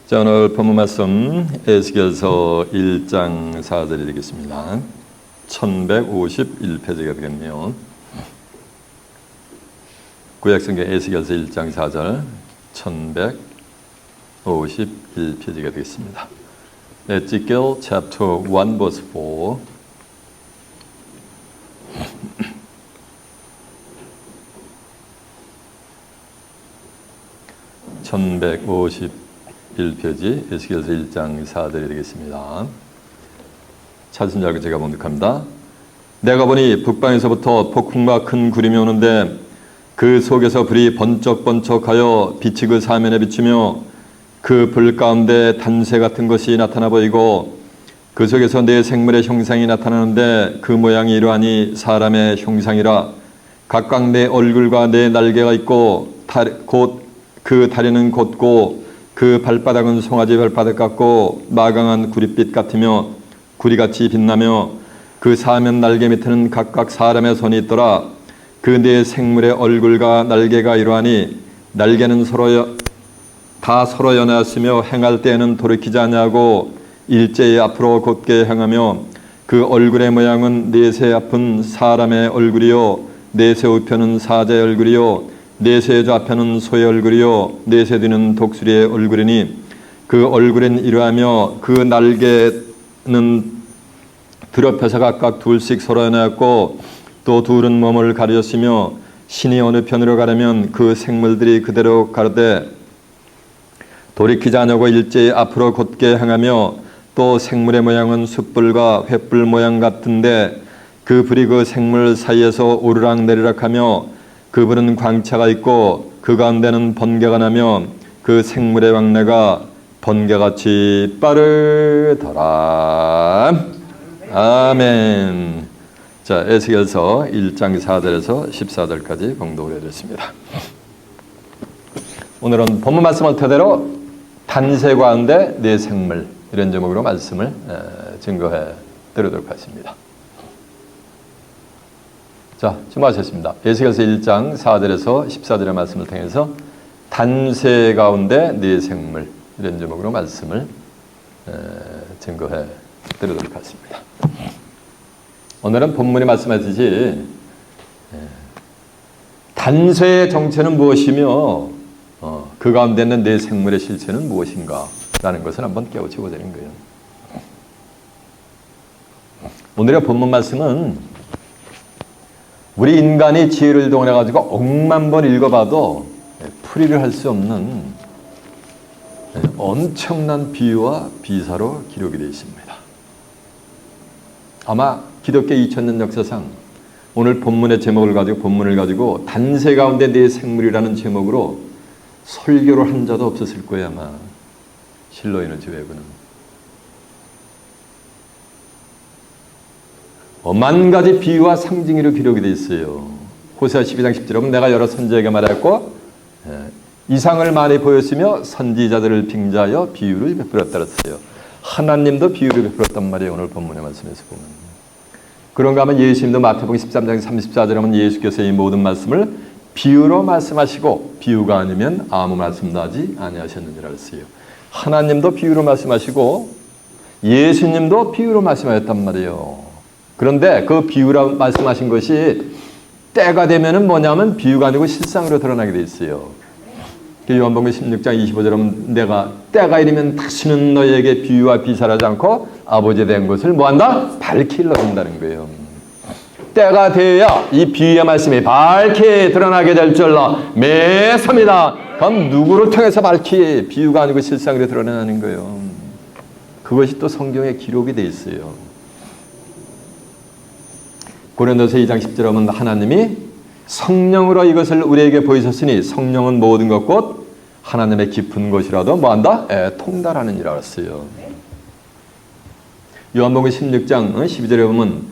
자, 오늘 본문 말씀 에스겔서 1장 4절이 되겠습니다. 1151페이지가 되겠네요. 구약성경 에스겔서 1장 4절 1151페이지가 되겠습니다. 에스겔 chapter 1 verse 4 1151페이지 에스겔서 1장 4절이 되겠습니다. 찾은 줄 알고 제가 봉독합니다. 내가 보니 북방에서부터 폭풍과 큰 구름이 오는데 그 속에서 불이 번쩍번쩍하여 빛이 그 사면에 비추며 그 불 가운데 단새 같은 것이 나타나 보이고 그 속에서 네 생물의 형상이 나타나는데 그 모양이 이러하니 사람의 형상이라. 각각 네 얼굴과 네 날개가 있고 곧 그 다리는 곧고 그 발바닥은 송아지 발바닥 같고 마강한 구릿빛 같으며 구리같이 빛나며 그 사면 날개 밑에는 각각 사람의 손이 있더라. 그 네 생물의 얼굴과 날개가 이러하니 날개는 다 서로 연하였으며 행할 때에는 돌이키지 아니하고 일제히 앞으로 곧게 행하며 그 얼굴의 모양은 넷의 앞은 사람의 얼굴이요 넷의 우편은 사자의 얼굴이요 넷의 좌편은 소의 얼굴이요 넷의 뒤는 독수리의 얼굴이니 그 얼굴은 이러하며 그 날개는 드럽혀서 각각 둘씩 서로 연하였고 또 둘은 몸을 가리었으며 신이 어느 편으로 가려면 그 생물들이 그대로 가르되 돌이키지 않으고 일제히 앞으로 곧게 행하며 또 생물의 모양은 숯불과 횃불 모양 같은데 그 불이 그 생물 사이에서 오르락 내리락 하며 그 불은 광채가 있고 그 가운데는 번개가 나며 그 생물의 왕래가 번개같이 빠르더라. 아멘. 자, 에스겔서 1장 4절에서 14절까지 봉독을 해드렸습니다. 오늘은 본문 말씀을 토대로 단새 가운데 네 생물 이런 제목으로 말씀을 증거해 드리도록 하겠습니다. 자, 주목하셨습니다. 에스겔서 1장 4절에서 14절의 말씀을 통해서 단새 가운데 네 생물 이런 제목으로 말씀을 증거해 드리도록 하겠습니다. 오늘은 본문이 말씀하듯이 단새의 정체는 무엇이며 그 가운데 있는 네 생물의 실체는 무엇인가 라는 것을 한번 깨우쳐보자는 거예요. 오늘의 본문 말씀은 우리 인간이 지혜를 동원해 가지고 억만 번 읽어봐도 풀이를 할 수 없는 엄청난 비유와 비사로 기록이 되어 있습니다. 아마 기독교 2000년 역사상 오늘 본문의 제목을 가지고 본문을 가지고 단새 가운데 네 생물이라는 제목으로 설교를 한 자도 없었을 거예요. 아마 실로이너지 외부는 만 가지 비유와 상징으로 기록이 되어 있어요. 호세아 12장 10절에 보면 내가 여러 선지자에게 말하였고 이상을 많이 보였으며 선지자들을 빙자하여 비유를 베풀었다 그랬어요. 하나님도 비유를 베풀었단 말이에요. 오늘 본문의 말씀에서 보면. 그런가 하면 예수님도 마태복음 13장 34절에 보면 예수께서 이 모든 말씀을 비유로 말씀하시고 비유가 아니면 아무 말씀도 하지 아니하셨느니라 그랬어요. 하나님도 비유로 말씀하시고 예수님도 비유로 말씀하셨단 말이에요. 그런데 그 비유라고 말씀하신 것이 때가 되면은 뭐냐면 비유가 아니고 실상으로 드러나게 돼 있어요. 요한복음 16장 25절에 보면 내가 때가 이르면 다시는 너희에게 비유와 비사하지 않고 아버지에 대한 것을 뭐한다? 밝히려 한다는 거예요. 때가 되어야 이 비유의 말씀이 밝히 드러나게 될 줄로 믿습니다. 그럼 누구를 통해서 밝히 비유가 아니고 실상으로 드러나는 거예요. 그것이 또 성경에 기록이 돼 있어요. 고린도서 2장 10절에 보면 하나님이 성령으로 이것을 우리에게 보이셨으니 성령은 모든 것 곧 하나님의 깊은 것이라도 뭐한다? 통달하는 이라 했어요. 요한복음 16장 12절에 보면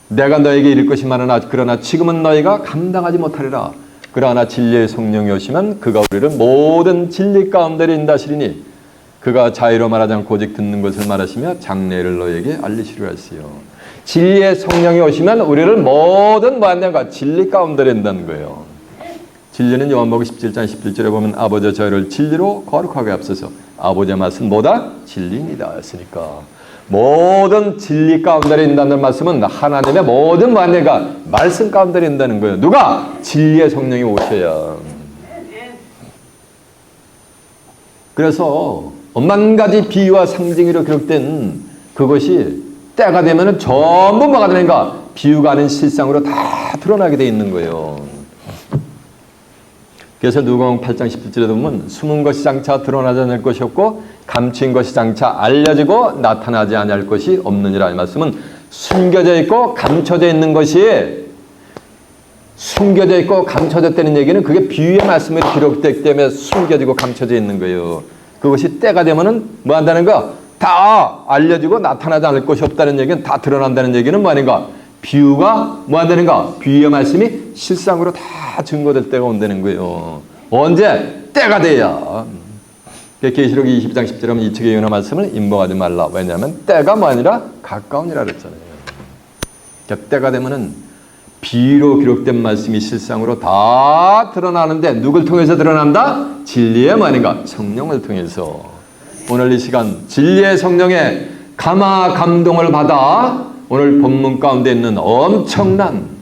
내가 너에게 이를 것이 많으나 그러나 지금은 너희가 감당하지 못하리라. 그러나 진리의 성령이 오시면 그가 우리를 모든 진리 가운데로 인도하시리니 그가 자의로 말하지 않고 오직 듣는 것을 말하시며 장래를 너희에게 알리시리라 했어요. 진리의 성령이 오시면 우리를 모든 뭐한다는가 진리 가운데로 인도하는 거예요. 진리는 요한복음 17장 11절에 보면 아버지 저희를 진리로 거룩하게 앞서서 아버지의 말씀 뭐다? 진리입니다 했으니까 모든 진리 가운데 있다는 말씀은 하나님의 모든 만내가 말씀 가운데 있다는 거예요. 누가? 진리의 성령이 오셔야. 그래서 만 가지 비유와 상징으로 기록된 그것이 때가 되면 전부 뭐가 되는가? 비유가 아닌 실상으로 다 드러나게 돼 있는 거예요. 그래서 누가복음 8장 17절에 보면 숨은 것이 장차 드러나지 않을 것이 없고 감추인 것이 장차 알려지고 나타나지 않을 것이 없느니라. 이 말씀은 숨겨져 있고 감춰져 있는 것이 숨겨져 있고 감춰졌다는 얘기는 그게 비유의 말씀으로 기록되기 때문에 숨겨지고 감춰져 있는 거예요. 그것이 때가 되면은 뭐 한다는 거? 다 알려지고 나타나지 않을 것이 없다는 얘기는 다 드러난다는 얘기는 뭐 아닌가? 비유가 뭐 한다는가? 비유의 말씀이 실상으로 다 증거될 때가 온다는 거예요. 언제? 때가 돼야. 계시록 22장 10절에 하면 이 책의 유나 말씀을 임봉하지 말라. 왜냐하면 때가 뭐 아니라 가까우니라 그랬잖아요. 그러니까 때가 되면은 비유로 기록된 말씀이 실상으로 다 드러나는데 누굴 통해서 드러난다? 진리의 뭐 아닌가? 성령을 통해서. 오늘 이 시간 진리의 성령의 감화 감동을 받아 오늘 본문 가운데 있는 엄청난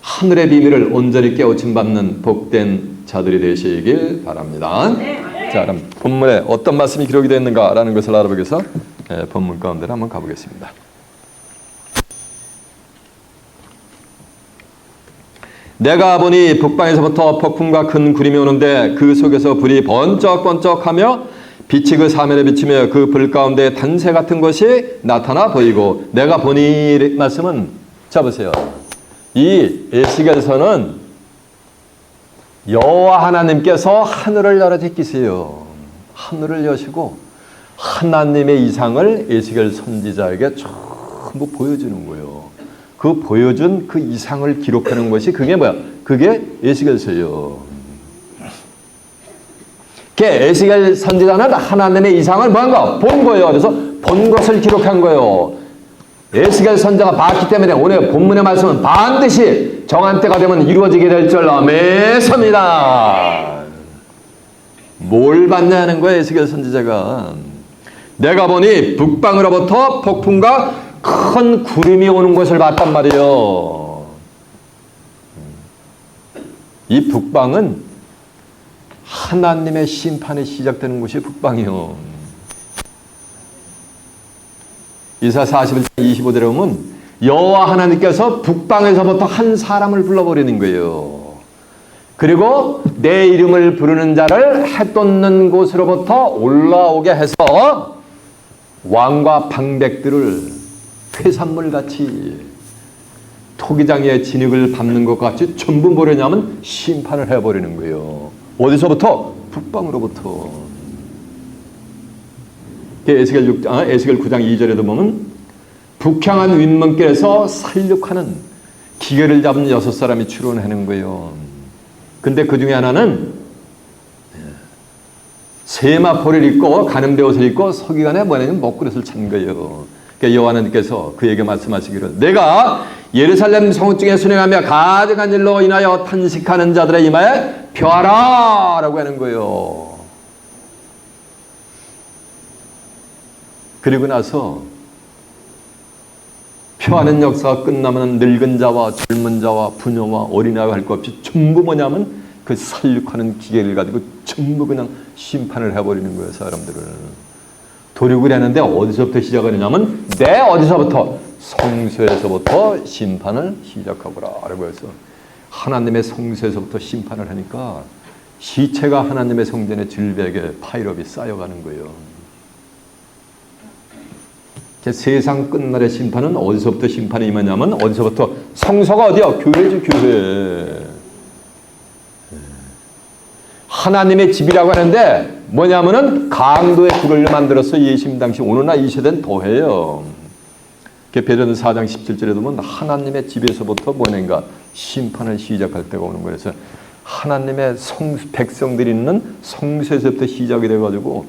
하늘의 비밀을 온전히 깨우침 받는 복된 자들이 되시길 바랍니다. 자, 그럼 본문에 어떤 말씀이 기록이 되어 있는가라는 것을 알아보기 위해서 본문 가운데로 한번 가보겠습니다. 내가 보니 북방에서부터 폭풍과 큰 구름이 오는데 그 속에서 불이 번쩍번쩍하며 빛이 그 사면에 비치며 그 불 가운데 단새 같은 것이 나타나 보이고 내가 보니 말씀은 자 보세요. 이 에스겔서는 여호와 하나님께서 하늘을 열어 제끼세요. 하늘을 여시고 하나님의 이상을 에스겔 선지자에게 전부 보여주는 거예요. 그 보여준 그 이상을 기록하는 것이 그게 뭐야? 그게 에스겔서예요. 에스겔 선지자는 하나님의 이상을 뭐한가? 본 거예요. 그래서 본 것을 기록한 거예요. 에스겔 선지자가 봤기 때문에 오늘 본문의 말씀은 반드시 정한 때가 되면 이루어지게 될 줄 믿습니다. 뭘 봤냐는 거예요. 에스겔 선지자가. 내가 보니 북방으로부터 폭풍과 큰 구름이 오는 것을 봤단 말이에요. 이 북방은 하나님의 심판이 시작되는 곳이 북방이요. 이사 41장 25절에 보면 여호와 하나님께서 북방에서부터 한 사람을 불러버리는 거예요. 그리고 내 이름을 부르는 자를 해 돋는 곳으로부터 올라오게 해서 왕과 방백들을 회산물같이 토기장의 진흙을 밟는 것 같이 전부 뭐냐면 심판을 해버리는 거예요. 어디서부터? 북방으로부터. 에스겔 9장 2절에도 보면 북향한 윗먼길에서 살육하는 기계를 잡은 6사람이 출원하는 거예요. 근데 그 중에 하나는 세마포를 입고 가는데 옷을 입고 서기관에 뭐냐면 먹그릇을 찬 거예요. 그러니까 여호와 하나님께서 그에게 말씀하시기를 내가 예루살렘 성중에 순행하며 가증한 일로 인하여 탄식하는 자들의 이마에 표하라 라고 하는 거예요. 그리고 나서 표하는 역사가 끝나면 늙은 자와 젊은 자와 부녀와 어린아이가 할 것 없이 전부 뭐냐면 그 살육하는 기계를 가지고 전부 그냥 심판을 해버리는 거예요. 사람들을 도륙을 했는데 어디서부터 시작하느냐면 내 어디서부터? 성소에서부터 심판을 시작하거라 라고 해서 하나님의 성소에서부터 심판을 하니까 시체가 하나님의 성전의 질벽에 파일업이 쌓여가는 거예요. 세상 끝날의 심판은 어디서부터 심판이 임하냐면 어디서부터? 성소가 어디야? 교회죠. 교회. 하나님의 집이라고 하는데 뭐냐면은 강도의 구를 만들어서 예수님 당시 오늘날 이 세대는 더해요. 베드로전서 4장 17절에 보면 하나님의 집에서부터 뭐는가 심판을 시작할 때가 오는 거예요. 그래서 하나님의 백성들이 있는 성소에서부터 시작이 돼가지고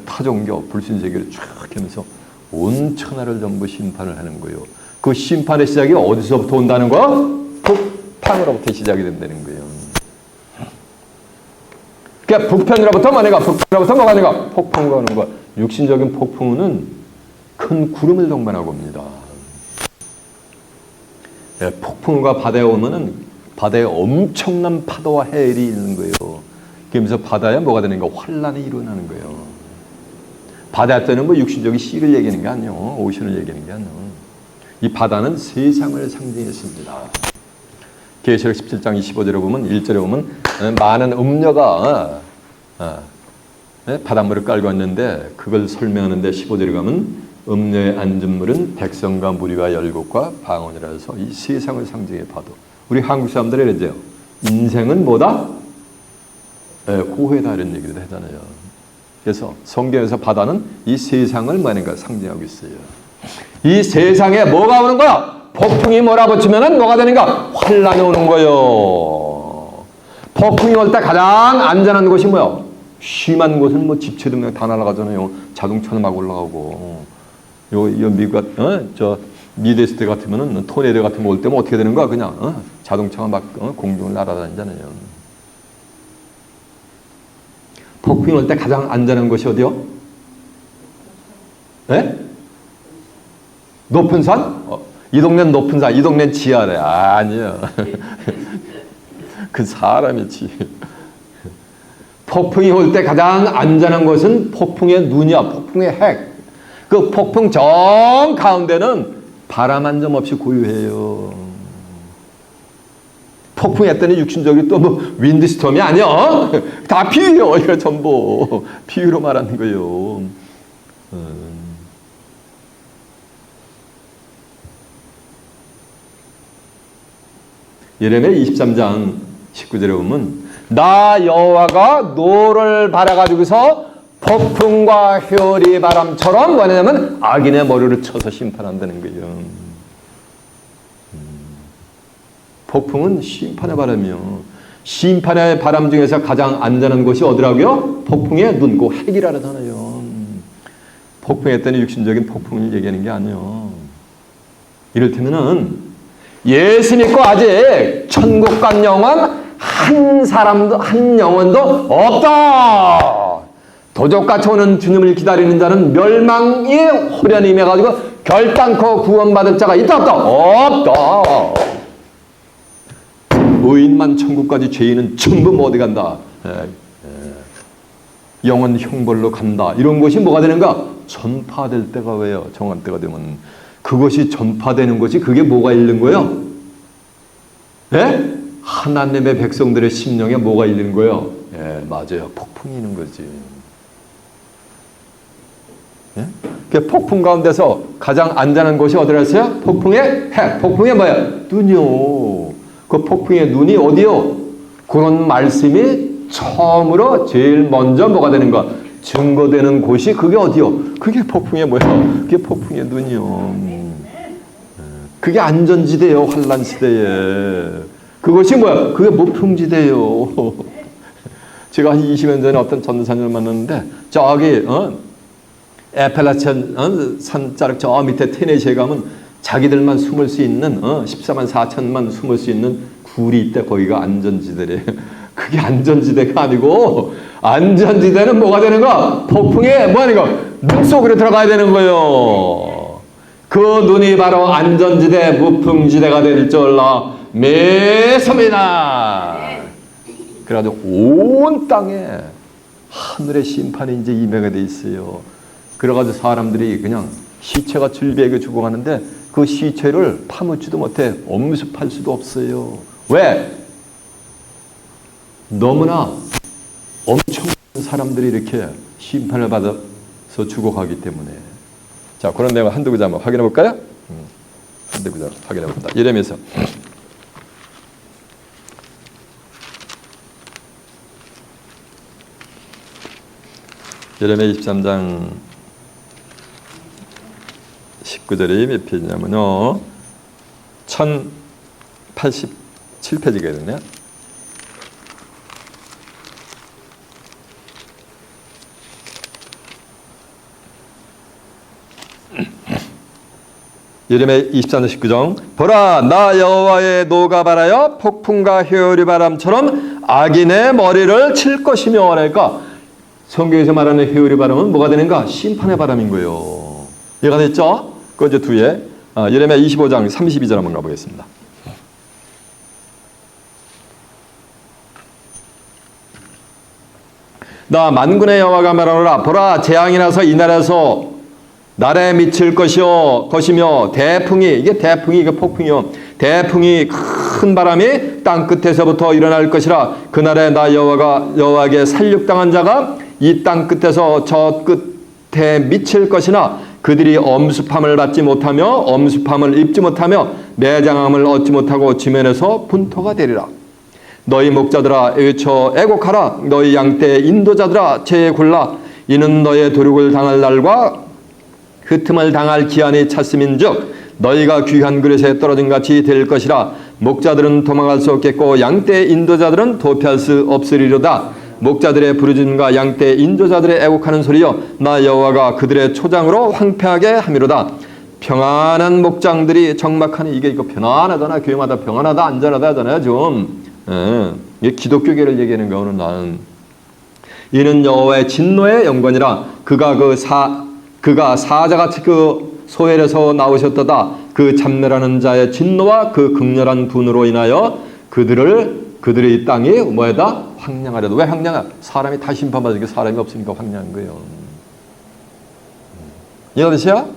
타종교, 불신세계를 쫙 하면서 온 천하를 전부 심판을 하는 거예요. 그 심판의 시작이 어디서부터 온다는 거야? 폭탕으로부터 시작이 된다는 거예요. 그러니까 북편으로부터 뭐가 북편으로부터 뭐가 되는가? 폭풍우가 오는 거. 육신적인 폭풍우는 큰 구름을 동반하고 옵니다. 예, 폭풍우가 바다에 오면은 바다에 엄청난 파도와 해일이 있는 거예요. 그러면서 바다에 뭐가 되는가? 환란이 일어나는 거예요. 바다 때는 뭐 육신적인 씨를 얘기하는 게 아니요, 오션을 얘기하는 게 아니요. 이 바다는 세상을 상징했습니다. 계시록 17장 25절에 보면 1절에 보면 많은 음녀가 바닷물을 깔고 왔는데 그걸 설명하는데 15절에 가면 음녀의 앉은 물은 백성과 무리와 열국과 방언이라서 이 세상을 상징해 파도. 우리 한국 사람들이 그러죠. 인생은 뭐다? 고해다 이런 얘기를 하잖아요. 그래서 성경에서 바다는 이 세상을 뭐하는가 상징하고 있어요. 이 세상에 뭐가 오는 거야? 폭풍이 몰아붙이면은 뭐가 되는가? 환란이 오는 거예요. 폭풍이 올 때 가장 안전한 곳이 뭐야? 심한 곳은 뭐 집체도 그냥 다 날아가잖아요. 자동차는 막 올라가고. 요 미국 저 미드웨스트 같으면은 토네이도 같은 거 올 때면 어떻게 되는 거야? 그냥 자동차가 막 공중을 날아다니잖아요. 폭풍이 올 때 가장 안전한 곳이 어디요? 네? 높은 산? 이 동네는 높은 산, 이 동네는 지하래. 아니요. 그 사람이지. 폭풍이 올 때 가장 안전한 곳은 폭풍의 눈이야. 폭풍의 핵. 그 폭풍 정 가운데는 바람 한 점 없이 고요해요. 폭풍이 했더니 육신적이 또 뭐 윈드스톰이 아니야. 다 비유요. 이거 전부 비유로 말하는 거예요. 예레미야 23장 19절에 보면 나 여호와가 노를 발아가지고서 폭풍과 효리 바람처럼 뭐냐면 악인의 머리를 쳐서 심판한다는 거예요. 폭풍은 심판의 바람이요. 심판의 바람 중에서 가장 안전한 곳이 어디라고요? 폭풍의 눈, 그 핵이라잖아요. 폭풍했더니 육신적인 폭풍을 얘기하는 게 아니에요. 이를테면은 예수 믿고 아직 천국 간 영혼 한 사람도 한 영혼도 없다. 도적같이 오는 주님을 기다리는 자는 멸망이 호련히 임해가지고 결단코 구원받을 자가 있다 없다? 없다. 의인만 천국까지, 죄인은 전부 뭐 어디 간다? 영원 형벌로 간다. 이런 것이 뭐가 되는가? 전파될 때가 왜요? 정한 때가 되면 그것이 전파되는 것이 그게 뭐가 있는 거예요? 예? 하나님의 백성들의 심령에 뭐가 있는 거예요? 예, 맞아요. 폭풍이 있는 거지. 예? 그 폭풍 가운데서 가장 안전한 곳이 어디라서요? 폭풍의 핵. 폭풍의 뭐야? 눈이요. 그 폭풍의 눈이 어디요? 그런 말씀이 처음으로 제일 먼저 뭐가 되는가? 증거되는 곳이 그게 어디요? 그게 폭풍의 뭐야? 그게 폭풍의 눈이요. 그게 안전지대요. 환란 시대에. 그것이 뭐야? 그게 무풍지대요. 제가 한 20년 전에 어떤 전도사님을 만났는데 저기 에펠라천 산자락 저 밑에 테네시에 가면 자기들만 숨을 수 있는 14만 4천만 숨을 수 있는 굴이 있대. 거기가 안전지대래. 그게 안전지대가 아니고 안전지대는 뭐가 되는 거야? 폭풍에 뭐 하는 거? 눈 속으로 들어가야 되는 거예요. 그 눈이 바로 안전지대 무풍지대가 될 줄로 믿습니다. 그래가지고 온 땅에 하늘의 심판이 이제 임해가 돼 있어요. 그래가지고 사람들이 그냥 시체가 즐비하게 죽어가는데 그 시체를 파묻지도 못해 엄습할 수도 없어요. 왜? 너무나 엄청난 사람들이 이렇게 심판을 받아서 죽어가기 때문에. 자, 그런 내용 한두 구절 한번 확인해 볼까요? 한두 구절 확인해 봅니다. 예레미야서 예레미야 23장 19절이 몇 페이지냐면요. 1087페이지가 되네요. 예레미야 24장 19절 보라 나 여호와의 노가 바라여 폭풍과 회오리 바람처럼 악인의 머리를 칠 것이며 그러니까 성경에서 말하는 회오리 바람은 뭐가 되는가? 심판의 바람인 거예요. 이해가 됐죠? 그 이제 뒤에 예레미야 25장 32절 한번 가보겠습니다. 나 만군의 여호와가 말하노라 보라 재앙이 나서 이 나라에서 날에 미칠 것이며 대풍이 이게 대풍이 이게 폭풍이요 대풍이 큰 바람이 땅 끝에서부터 일어날 것이라 그날에 나 여호와에게 살육당한 자가 이 땅 끝에서 저 끝에 미칠 것이나 그들이 엄습함을 받지 못하며 엄습함을 입지 못하며 매장함을 얻지 못하고 지면에서 분토가 되리라. 너희 목자들아 외쳐 애곡하라. 너희 양떼 인도자들아 채에 굴라. 이는 너의 도륙을 당할 날과 흩음을 당할 기한이 찼음인즉 너희가 귀한 그릇에 떨어진 같이 될 것이라. 목자들은 도망갈 수 없겠고 양떼 인도자들은 도피할 수 없으리로다. 목자들의 부르짖음과 양떼 인도자들의 애곡하는 소리여 나 여호와가 그들의 초장으로 황폐하게 함이로다. 평안한 목장들이 적막하니 이게 이거 편안하잖아 교영하다 평안하다 안전하다 하잖아요 좀. 이게 기독교계를 얘기하는 거는 나는 이는 여호와의 진노의 영광이라 그가 사자같이 그 소엘에서 나오셨도다. 그 잡내라는 자의 진노와 그 극렬한 분으로 인하여 그들의 이 땅이 뭐에다 황량하려도 왜 황량하? 사람이 다 심판받으니까 사람이 없으니까 황량한 거예요. 이해되세요?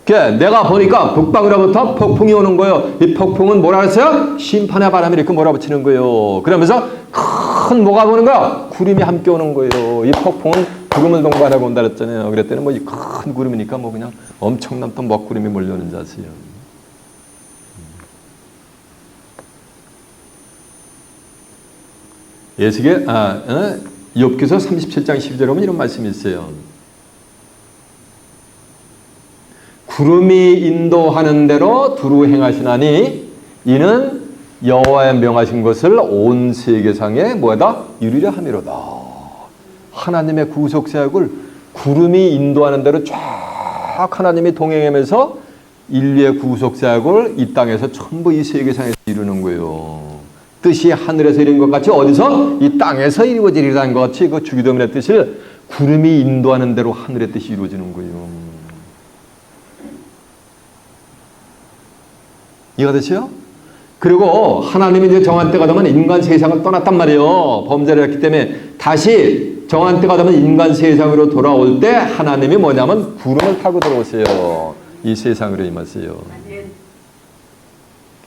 내가 보니까 북방으로부터 폭풍이 오는 거예요. 이 폭풍은 뭐라 그랬어요? 심판의 바람이 이렇게 몰아붙이는 거예요. 그러면서 큰 뭐가 오는 거야? 구름이 함께 오는 거예요. 이 폭풍은 구름을 동반하고 온다 그랬잖아요. 그랬더니 뭐 이 큰 구름이니까 뭐 그냥 엄청난 또 먹구름이 몰려오는 자세요. 예수께 욥기서 37장 12절에 보면 이런 말씀이 있어요. 구름이 인도하는 대로 두루 행하시나니 이는 여호와의 명하신 것을 온 세계상에 뭐다? 이루려 함이로다. 하나님의 구속 사역을 구름이 인도하는 대로 쫙 하나님이 동행하면서 인류의 구속 사역을 이 땅에서 전부 이 세계상에서 이루는 거예요. 뜻이 하늘에서 이룬 것 같이 어디서? 이 땅에서 이루어지리라는 것 같이 그 주기도문의 뜻을 구름이 인도하는 대로 하늘의 뜻이 이루어지는 거예요. 이해가 되세요? 그리고 하나님이 이제 정한 때가 되면 인간 세상을 떠났단 말이에요. 범죄를 했기 때문에 다시 정한 때가 되면 인간 세상으로 돌아올 때 하나님이 뭐냐면 구름을 타고 들어오세요. 이 세상으로 임하세요.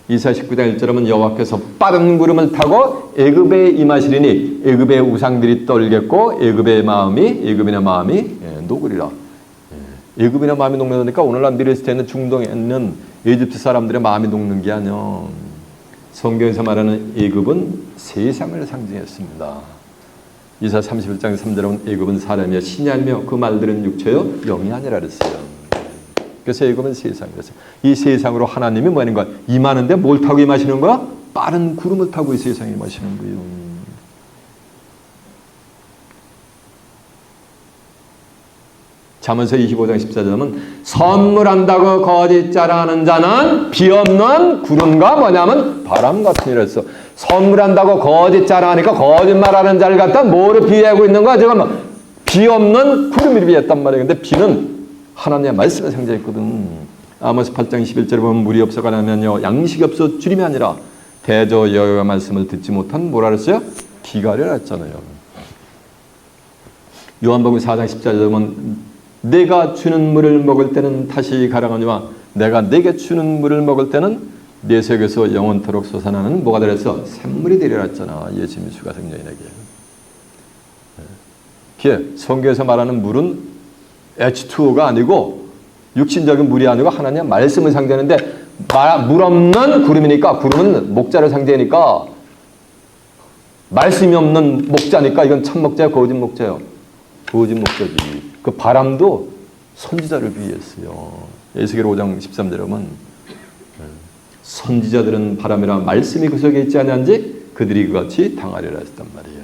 이사야 19장 1절에 보면 여호와께서 빠른 구름을 타고 애굽에 임하시리니 애굽의 우상들이 떨겠고 애굽인의 마음이 녹으리라. 애굽인의 마음이 녹는다니까 오늘날 미래시대에 있는 중동에 있는 이집트 사람들의 마음이 녹는 게 아니요. 성경에서 말하는 애굽은 세상을 상징했습니다. 이사야 31장 3절에 보면 애굽은 사람이여 신이 아니며 그 말들은 육체요 영이 아니라 그랬어요. 그래서 애굽은 세상이었어요. 이 세상으로 하나님이 뭐 하는 거야? 임하는데 뭘 타고 임하시는 거야? 빠른 구름을 타고 이 세상에 임하시는 거예요. 잠언서 25장 14절에 보면 선물한다고 거짓 자랑하는 자는 비 없는 구름과 뭐냐면 바람 같으니라 했어. 선물한다고 거짓 자랑하니까 거짓말하는 자를 갖다 뭐를 비유하고 있는 거야? 지금 비 없는 구름을 비유했단 말이에요. 근데 비는 하나님의 말씀을 상징했거든. 아모스 8장 11절에 보면 물이 없어 가나면요 양식이 없어 주림이 아니라 대저 여호와의 말씀을 듣지 못한 뭐라 그랬어요? 기가를 했잖아요. 요한복음 4장 10절에 보면 내가 주는 물을 먹을 때는 다시 가라가니와 내가 내게 주는 물을 먹을 때는 내 속에서 영원토록 솟아나는 뭐가 되랬어? 샘물이 되리라 했잖아. 예수님이 주가 생명인에게. 성경에서 말하는 물은 H2O가 아니고 육신적인 물이 아니고 하나님의 말씀을 상징하는데 물 없는 구름이니까 구름은 목자를 상징하니까 말씀이 없는 목자니까 이건 참 목자예요? 거짓 목자예요? 거짓 목자지. 그 바람도 선지자를 비유했어요. 에스겔 5장 13절에 보면 선지자들은 바람이라 말씀이 그 속에 있지 아니한지 그들이 그같이 당하리라 했단 말이에요.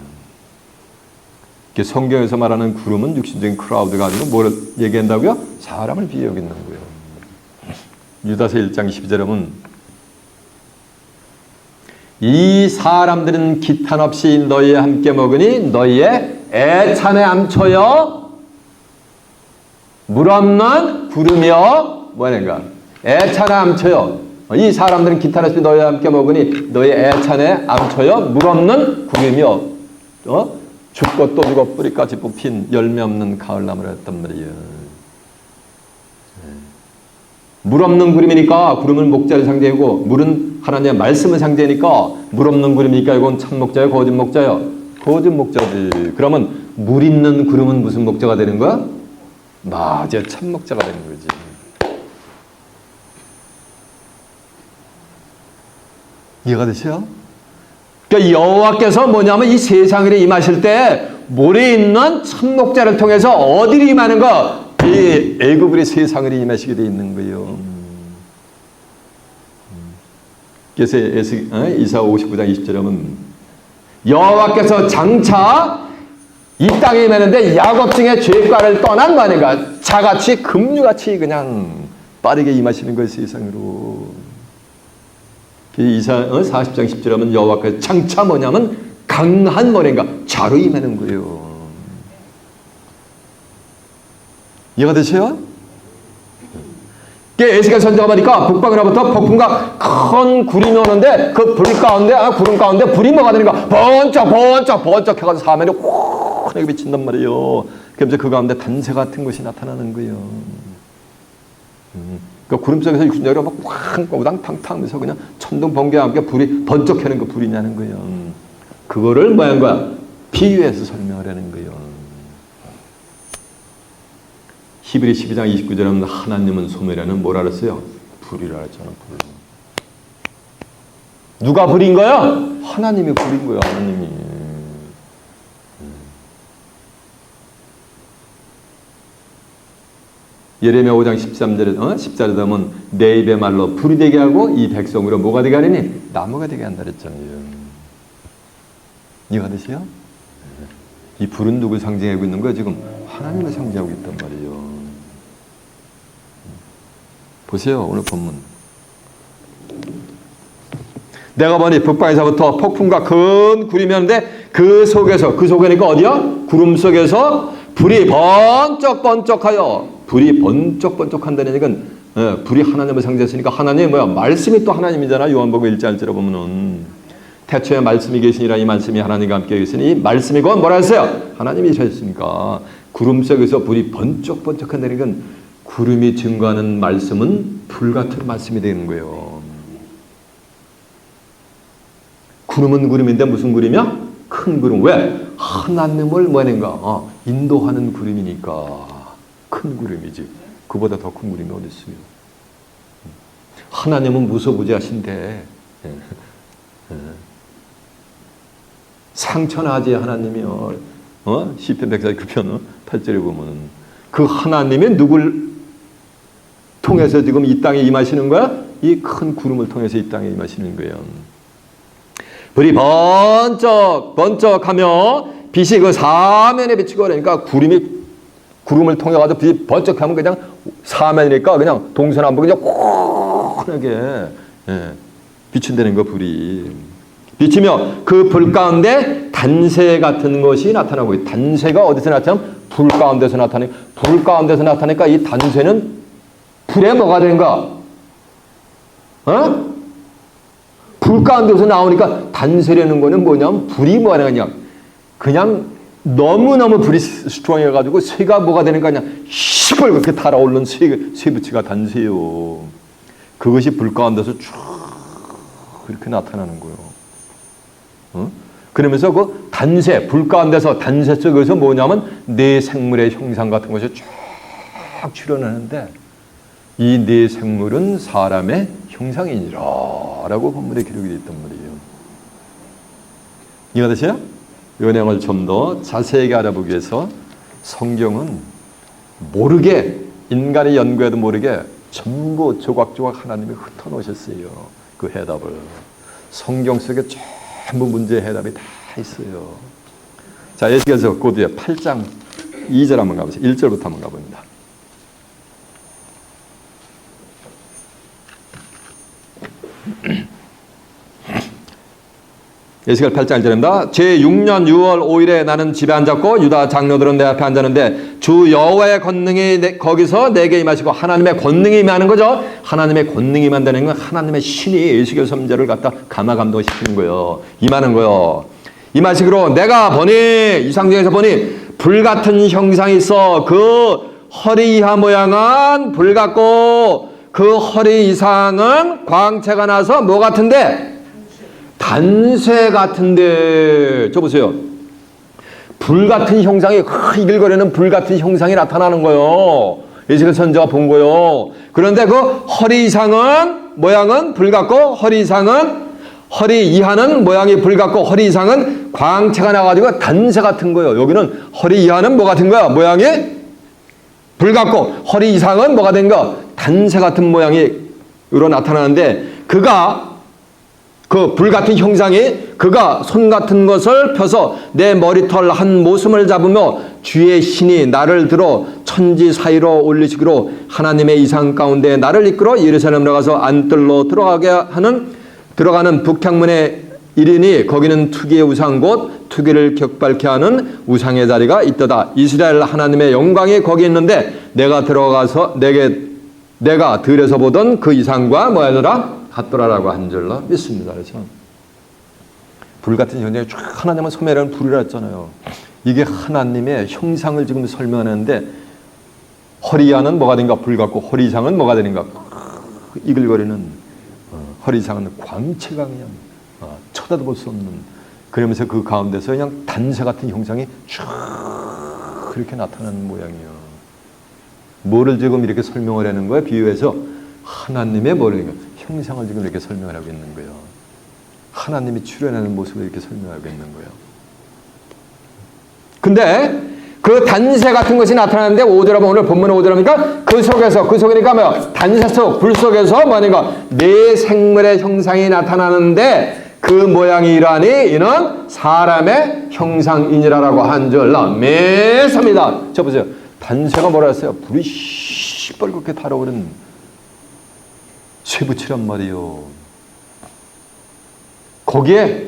성경에서 말하는 구름은 육신적인 크라우드가 아니고 뭘 얘기한다고요? 사람을 비유하고 있는 거예요. 유다서 1장 12절에 보면 이 사람들은 기탄 없이 너희와 함께 먹으니 너희의 애찬의 암초여 물 없는 구름이여 뭐냐니까 애찬의 암초여 이 사람들은 기탄 없이 너희와 함께 먹으니 너희의 애찬의 암초여 물 없는 구름이여 죽고 또 죽어 뿌리까지 뽑힌 열매 없는 가을나무라 했단 말이에요. 물 없는 구름이니까 구름은 목자를 상대하고 물은 하나님의 말씀을 상대하니까 물 없는 구름이니까 이건 참 목자예요? 거짓 목자예요? 거짓 목자지. 그러면 물 있는 구름은 무슨 목자가 되는 거야? 맞아, 참 목자가 되는 거지. 이해가 되세요? 그러니까 여호와께서 뭐냐면 이 세상에 임하실 때 물에 있는 참 목자를 통해서 어디로 임하는 거? 이 애굽의 세상을 임하시게 돼 있는 거예요. 그래서 이사 59장 20절에 보면 여호와께서 장차 이 땅에 임하는데 야곱 중에 죄과를 떠난 거 아닌가? 자같이 금류같이 그냥 빠르게 임하시는 거예요, 세상으로. 이사 40장 10절에 보면 여호와께서 장차 뭐냐면 강한 뭐인가? 자로 임하는 거예요. 이해가 되세요? 에스겔 선지자가 보니까 북방으로부터 폭풍과 큰 구름이 오는데 그 불 가운데 구름 가운데 불이 뭐가 되는가 번쩍 해가지고 사면이 환하게 비친단 말이에요. 그럼 그 가운데 단새 같은 것이 나타나는 거예요. 그 구름 속에서 육신자가 막 우당탕탕 하면서 그냥 천둥 번개와 함께 불이 번쩍하는 그 불이냐는 거예요. 그거를 뭐한 거야? 비유해서 설명하라는 거예요. 히브리 12장 29절에 하나님은 소멸하는 뭐라 그랬어요? 불이라 했잖아. 불. 누가 불인 거야? 하나님이 불인 거야. 하나님이. 예레미야 5장 13절에 보면 내 입의 말로 불이 되게 하고 이 백성으로 뭐가 되게 하려니? 나무가 되게 한다 그랬잖아요. 이해가 되세요? 이 불은 누굴 상징하고 있는 거야? 지금 하나님을 상징하고 있단 말이에요. 보세요, 오늘 본문. 내가 보니 북방에서부터 폭풍과 큰 구름이 오는데 그 속에니까 어디야? 구름 속에서 불이 번쩍번쩍하여 불이 번쩍번쩍한다는 얘기는 불이 하나님을 상징했으니까 하나님이 뭐야? 말씀이 또 하나님이잖아. 요한복음 1장 1절에 보면은 태초에 말씀이 계시니라 이 말씀이 하나님과 함께 계시니 이 말씀이 곧 뭐라 했어요? 하나님이셨으니까 구름 속에서 불이 번쩍번쩍한다는 건 구름이 증거하는 말씀은 불 같은 말씀이 되는 거예요. 구름은 구름인데 무슨 구름이야? 큰 구름. 왜? 하나님을 뭐하는가? 인도하는 구름이니까 큰 구름이지. 그보다 더 큰 구름이 어디 있어요? 하나님은 무소부지하신데 상처나지 하나님이요. 시편 149편 8절에 보면 그 하나님이 누굴 통해서 지금 이 땅에 임하시는 거야? 이 큰 구름을 통해서 이 땅에 임하시는 거예요. 불이 번쩍번쩍하며 빛이 그 사면에 비치고 그러니까 구름을 통해 가지고 빛이 번쩍하면 그냥 사면이니까 그냥 동서남북 그냥 환하게 비춘다는 거 불이. 비치며 그 불 가운데 단새 같은 것이 나타나고 있다. 단새가 어디서 나타나면 불 가운데서 나타나니까 불 가운데서 나타나니까 이 단새는 불에 뭐가 되는가? 불 가운데서 나오니까 단새라는 거는 뭐냐면 불이 뭐가 되느냐? 그냥 너무너무 불이 스트롱해가지고 쇠가 뭐가 되는가? 그냥 시뻘겋게 달아오르는 쇠붙이가 단새요. 그것이 불 가운데서 쭉 그렇게 나타나는 거예요. 그러면서 그 단새, 불 가운데서 단새 속에서 뭐냐면 네 생물의 형상 같은 것이 쫙 출현하는데 이 네 생물은 사람의 형상이니라 라고 본문에 기록이 되어 있단 말이에요. 이해가 되세요? 이 내용을 좀 더 자세하게 알아보기 위해서 성경은 모르게 인간의 연구에도 모르게 전부 조각조각 하나님이 흩어놓으셨어요. 그 해답을. 성경 속에 전부 문제의 해답이 다 있어요. 자, 에스겔서 그 뒤에 8장 2절 한번 가보세요. 1절부터 한번 가봅니다. 에스겔 8장 1절입니다. 제6년 6월 5일에 나는 집에 앉았고 유다 장로들은 내 앞에 앉았는데 주 여호와의 권능이 거기서 내게 임하시고 하나님의 권능이 임하는 거죠. 하나님의 권능이 임한다는 건 하나님의 신이 에스겔 선지자를 갖다 감화감동시키는 거예요. 임하는 거예요. 임하시기로 내가 보니 이상중에서 보니 불같은 형상이 있어. 그 허리 이하 모양은 불 같고 그 허리 이상은 광채가 나서 뭐 같은데? 단새 같은데. 저 보세요. 불 같은 형상이 이글거리는 불 같은 형상이 나타나는 거예요. 에스겔 선지자가 본 거예요. 그런데 그 허리 이상은 모양은 불 같고 허리 이하는 모양이 불 같고 허리 이상은 광채가 나가지고 단새 같은 거예요. 여기는 허리 이하는 뭐 같은 거야? 모양이 불 같고 허리 이상은 뭐가 된 거? 단새 같은 모양으로 나타나는데 그가 그 불 같은 형상이 그가 손 같은 것을 펴서 내 머리털 한 모슴을 잡으며 주의 신이 나를 들어 천지 사이로 올리시기로 하나님의 이상 가운데 나를 이끌어 예루살렘으로 가서 안뜰로 들어가는 북향문에 이르니 거기는 투기의 우상 곧 투기를 격발케 하는 우상의 자리가 있도다. 이스라엘 하나님의 영광이 거기 있는데 내가 들어가서 내가 들에서 보던 그 이상과 뭐하더라? 같더라라고 한 줄로 믿습니다. 그래서 불 같은 형상이 쫙 하나님은 소멸하는 불이라 했잖아요. 이게 하나님의 형상을 지금 설명하는데 허리 이하는 뭐가 되는가? 불 같고 허리 이상은 뭐가 되는가? 이글거리는 허리 이상은 광채가 그냥 쳐다도 볼 수 없는 그러면서 그 가운데서 그냥 단새 같은 형상이 쫙 그렇게 나타나는 모양이에요. 뭐를 지금 이렇게 설명을 하는 거야? 비유해서 하나님의 뭐를 형상을 지금 이렇게 설명을 하고 있는 거예요. 하나님이 출현하는 모습을 이렇게 설명하고 있는 거예요. 근데 그 단새 같은 것이 나타나는데 5절하면 오늘 본문의 5절하니까 그 속이니까 뭐야? 단새 속, 불 속에서 뭐니까 네 생물의 형상이 나타나는데 그 모양이 이러하니 이는 사람의 형상이니라라고 한 줄로 믿습니다. 저 보세요. 단새가 뭐라 했어요? 불이 시뻘겋게 달아오른 쇠붙이란 말이요. 거기에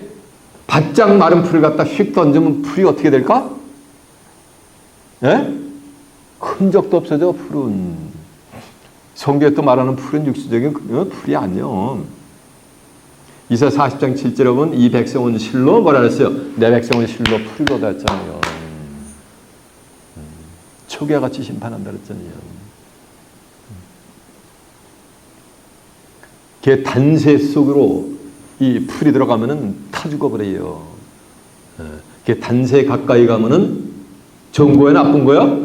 바짝 마른 풀을 갖다 휙 던지면 풀이 어떻게 될까? 예? 흔적도 없어져. 풀은 성경에 또 말하는 풀은 육수적인 풀이 아니요. 이사야 40장 7절에 보면 이 백성은 실로 뭐라 그랬어요? 내 백성은 실로 풀이로다 했잖아요. 초기와같이 심판한다 그랬잖아요. 걔 단새 속으로 이 풀이 들어가면은 타 죽어버려요. 걔 단새 가까이 가면은 좋은 거야, 나쁜 거야?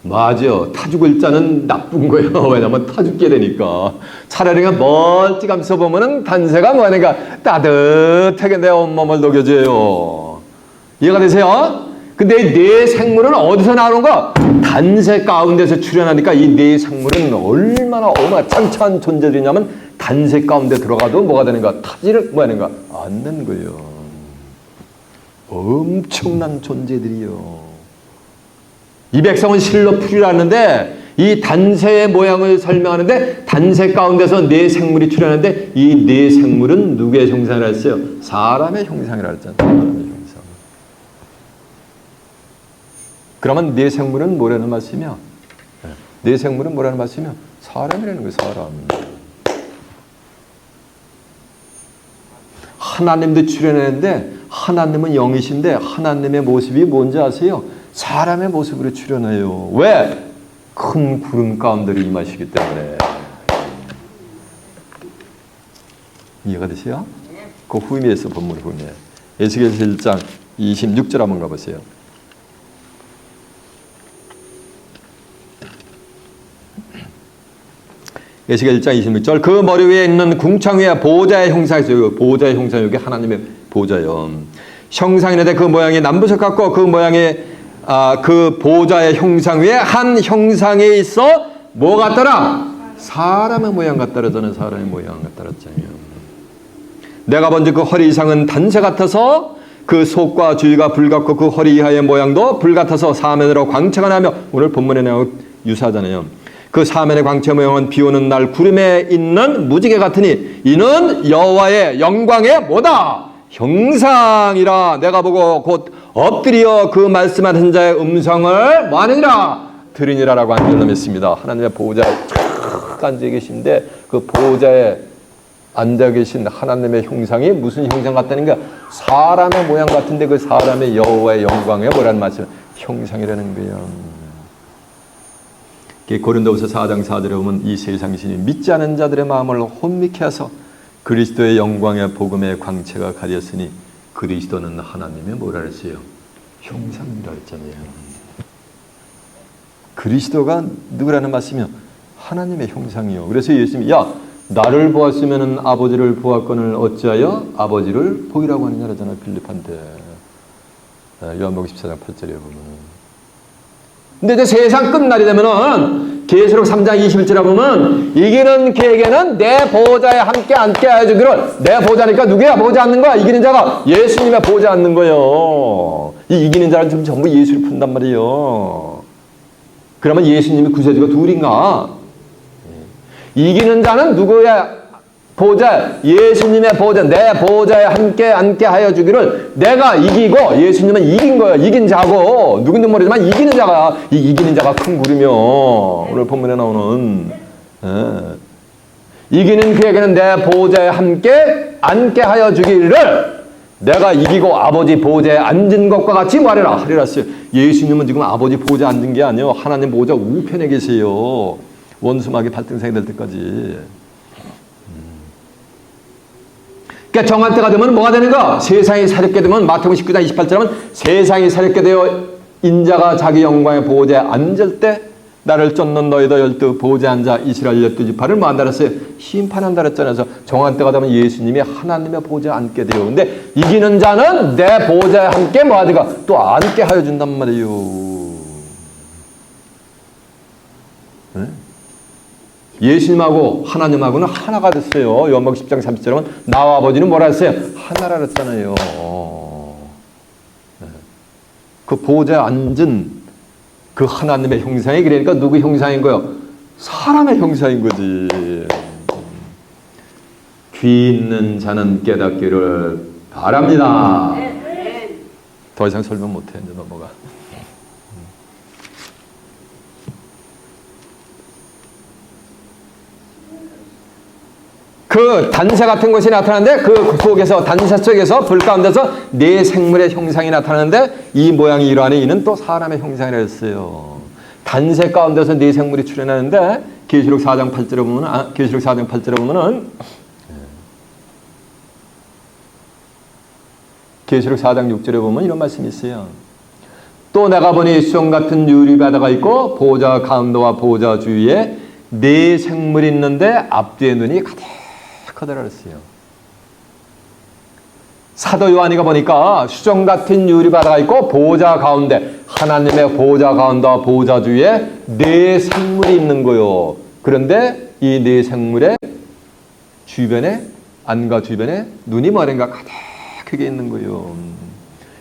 맞아. 타 죽을 자는 나쁜 거예요. 왜냐면 타 죽게 되니까. 차라리 그냥 멀찌감치 보면은 단새가 뭐하니까 따뜻하게 내 온몸을 녹여줘요. 이해가 되세요? 근데 네 생물은 어디서 나오는 거? 단새 가운데서 출현하니까 이 네 생물은 얼마나 어마창창한 존재들이냐면 단새 가운데 들어가도 뭐가 되는가? 타지를 뭐하는가? 않는 거예요. 엄청난 존재들이요. 이 백성은 실로 풀이라는데 이 단새의 모양을 설명하는데 단새 가운데서 네 생물이 출현하는데 이 네 생물은 누구의 형상이라 했어요? 사람의 형상이라 했잖아요. 사람의 형상. 그러면 네 생물은 뭐라는 말씀이야? 네 생물은 뭐라는 말씀이야? 사람이라는 거예요. 사람. 하나님도 출현했는데 하나님은 영이신데 하나님의 모습이 뭔지 아세요? 사람의 모습으로 출현해요. 왜? 큰 구름 가운데로 임하시기 때문에. 이해가 되세요? 그 후임에서 본문 후임에 에스겔 1장 26절 한번 가보세요. 에스겔 1장 26절 그 머리 위에 있는 궁창 위에 보호자의 형상이 있어요. 보호자의 형상 여기 하나님의 보호자요. 형상이 있는데 그 모양이 남부석 같고 그 모양이 그 보호자의 형상 위에 한 형상에 있어 뭐 같더라? 사람의 모양 같더라. 저는 사람의 모양 같더라잖아요. 내가 본즉 그 허리 이상은 단새 같아서 그 속과 주위가 불 같고 그 허리 이하의 모양도 불 같아서 사면으로 광채가 나며 오늘 본문에 나온 유사하잖아요. 그 사면의 광채 모양은 비 오는 날 구름에 있는 무지개 같으니 이는 여호와의 영광의 뭐다? 형상이라. 내가 보고 곧 엎드려 그 말씀하는 자의 음성을 뭐하느니라? 들으니라라고 한절로 하나님의 보호자에 쫙 앉아 계신데 그 보호자에 앉아 계신 하나님의 형상이 무슨 형상 같다는 게 사람의 모양 같은데 그 사람의 여호와의 영광의 뭐라는 말씀? 형상이라는 거예요. 고린도후서 4장 4절에 보면 이 세상 신이 믿지 않은 자들의 마음을 혼미케 하서 그리스도의 영광의 복음의 광채가 가렸으니 그리스도는 하나님의 뭐라 그랬어요? 형상이라 했잖아요. 그리스도가 누구라는 말씀이요? 하나님의 형상이요. 그래서 예수님이 야 나를 보았으면 아버지를 보았거늘 어찌하여 아버지를 보이라고 하느냐 그러잖아요. 빌립한테. 요한복음 14장 8절에 보면. 근데 이제 세상 끝날이 되면은 계시록 3장 21절에 보면 이기는 그에게는 내 보호자에 함께 앉게 하여 주기를. 내 보호자니까 누구야? 보호자 앉는 거야? 이기는 자가 예수님의 보호자 앉는 거예요. 이 이기는 자는 지금 전부 예수를 푼단 말이에요. 그러면 예수님이 구세주가 둘인가? 이기는 자는 누구야? 보호자, 예수님의 보호자, 내 보호자에 함께 앉게 하여 주기를. 내가 이기고 예수님은 이긴 거예요. 이긴 자고 누군지 모르지만 이기는 자가, 이 이기는 자가 큰 구름이요. 오늘 본문에 나오는 이기는 그에게는 내 보호자에 함께 앉게 하여 주기를. 내가 이기고 아버지 보호자에 앉은 것과 같이 말해라 하리라 했어요. 예수님은 지금 아버지 보호자에 앉은 게 아니에요. 하나님 보호자 우편에 계세요. 원수막이 발등상이 될 때까지. 그러니까 정한 때가 되면 뭐가 되는가? 세상이 사렵게 되면 마태복음 19장 28절에 하면 세상이 사렵게 되어 인자가 자기 영광의 보호자에 앉을 때 나를 쫓는 너희도 열두 보호자에 앉아 이스라엘 열두 지파를 뭐 한다 그랬어요? 심판한다 그랬잖아요. 그래서 정한 때가 되면 예수님이 하나님의 보호자에 앉게 돼요. 근데 이기는 자는 내 보호자에 함께 뭐 하든가 또 앉게 하여 준단 말이에요. 네? 예수님하고 하나님하고는 하나가 됐어요. 요한복음 10장 30절에 보면 나와 아버지는 뭐라 했어요? 하나라 그랬잖아요. 그 보호자에 앉은 그 하나님의 형상이 그러니까 누구 형상인 거예요? 사람의 형상인 거지. 귀 있는 자는 깨닫기를 바랍니다. 더 이상 설명 못해. 이제 넘어가. 그 단세 같은 것이 나타나는데 그 속에서 단세 속에서 불 가운데서 네 생물의 형상이 나타나는데 이 모양이 이러하니 이는 또 사람의 형상이라 했어요. 단세 가운데서 네 생물이 출현하는데 계시록 4장 8절에 보면 계시록 4장 8절에 보면은 계시록 4장 6절에 보면 이런 말씀이 있어요. 또 내가 보니 수정 같은 유리바다가 있고 보호자 가운데와 보호자 주위에 네 생물이 있는데 앞뒤에 눈이 가득하더라 그랬어요. 사도 요한이가 보니까 수정 같은 유리바다가 있고 보호자 가운데 하나님의 보호자 가운데와 보호자 주위에 네 생물이 있는 거요. 그런데 이 네 생물의 주변에 안과 주변에 눈이 뭐인가 가득하게 있는 거요.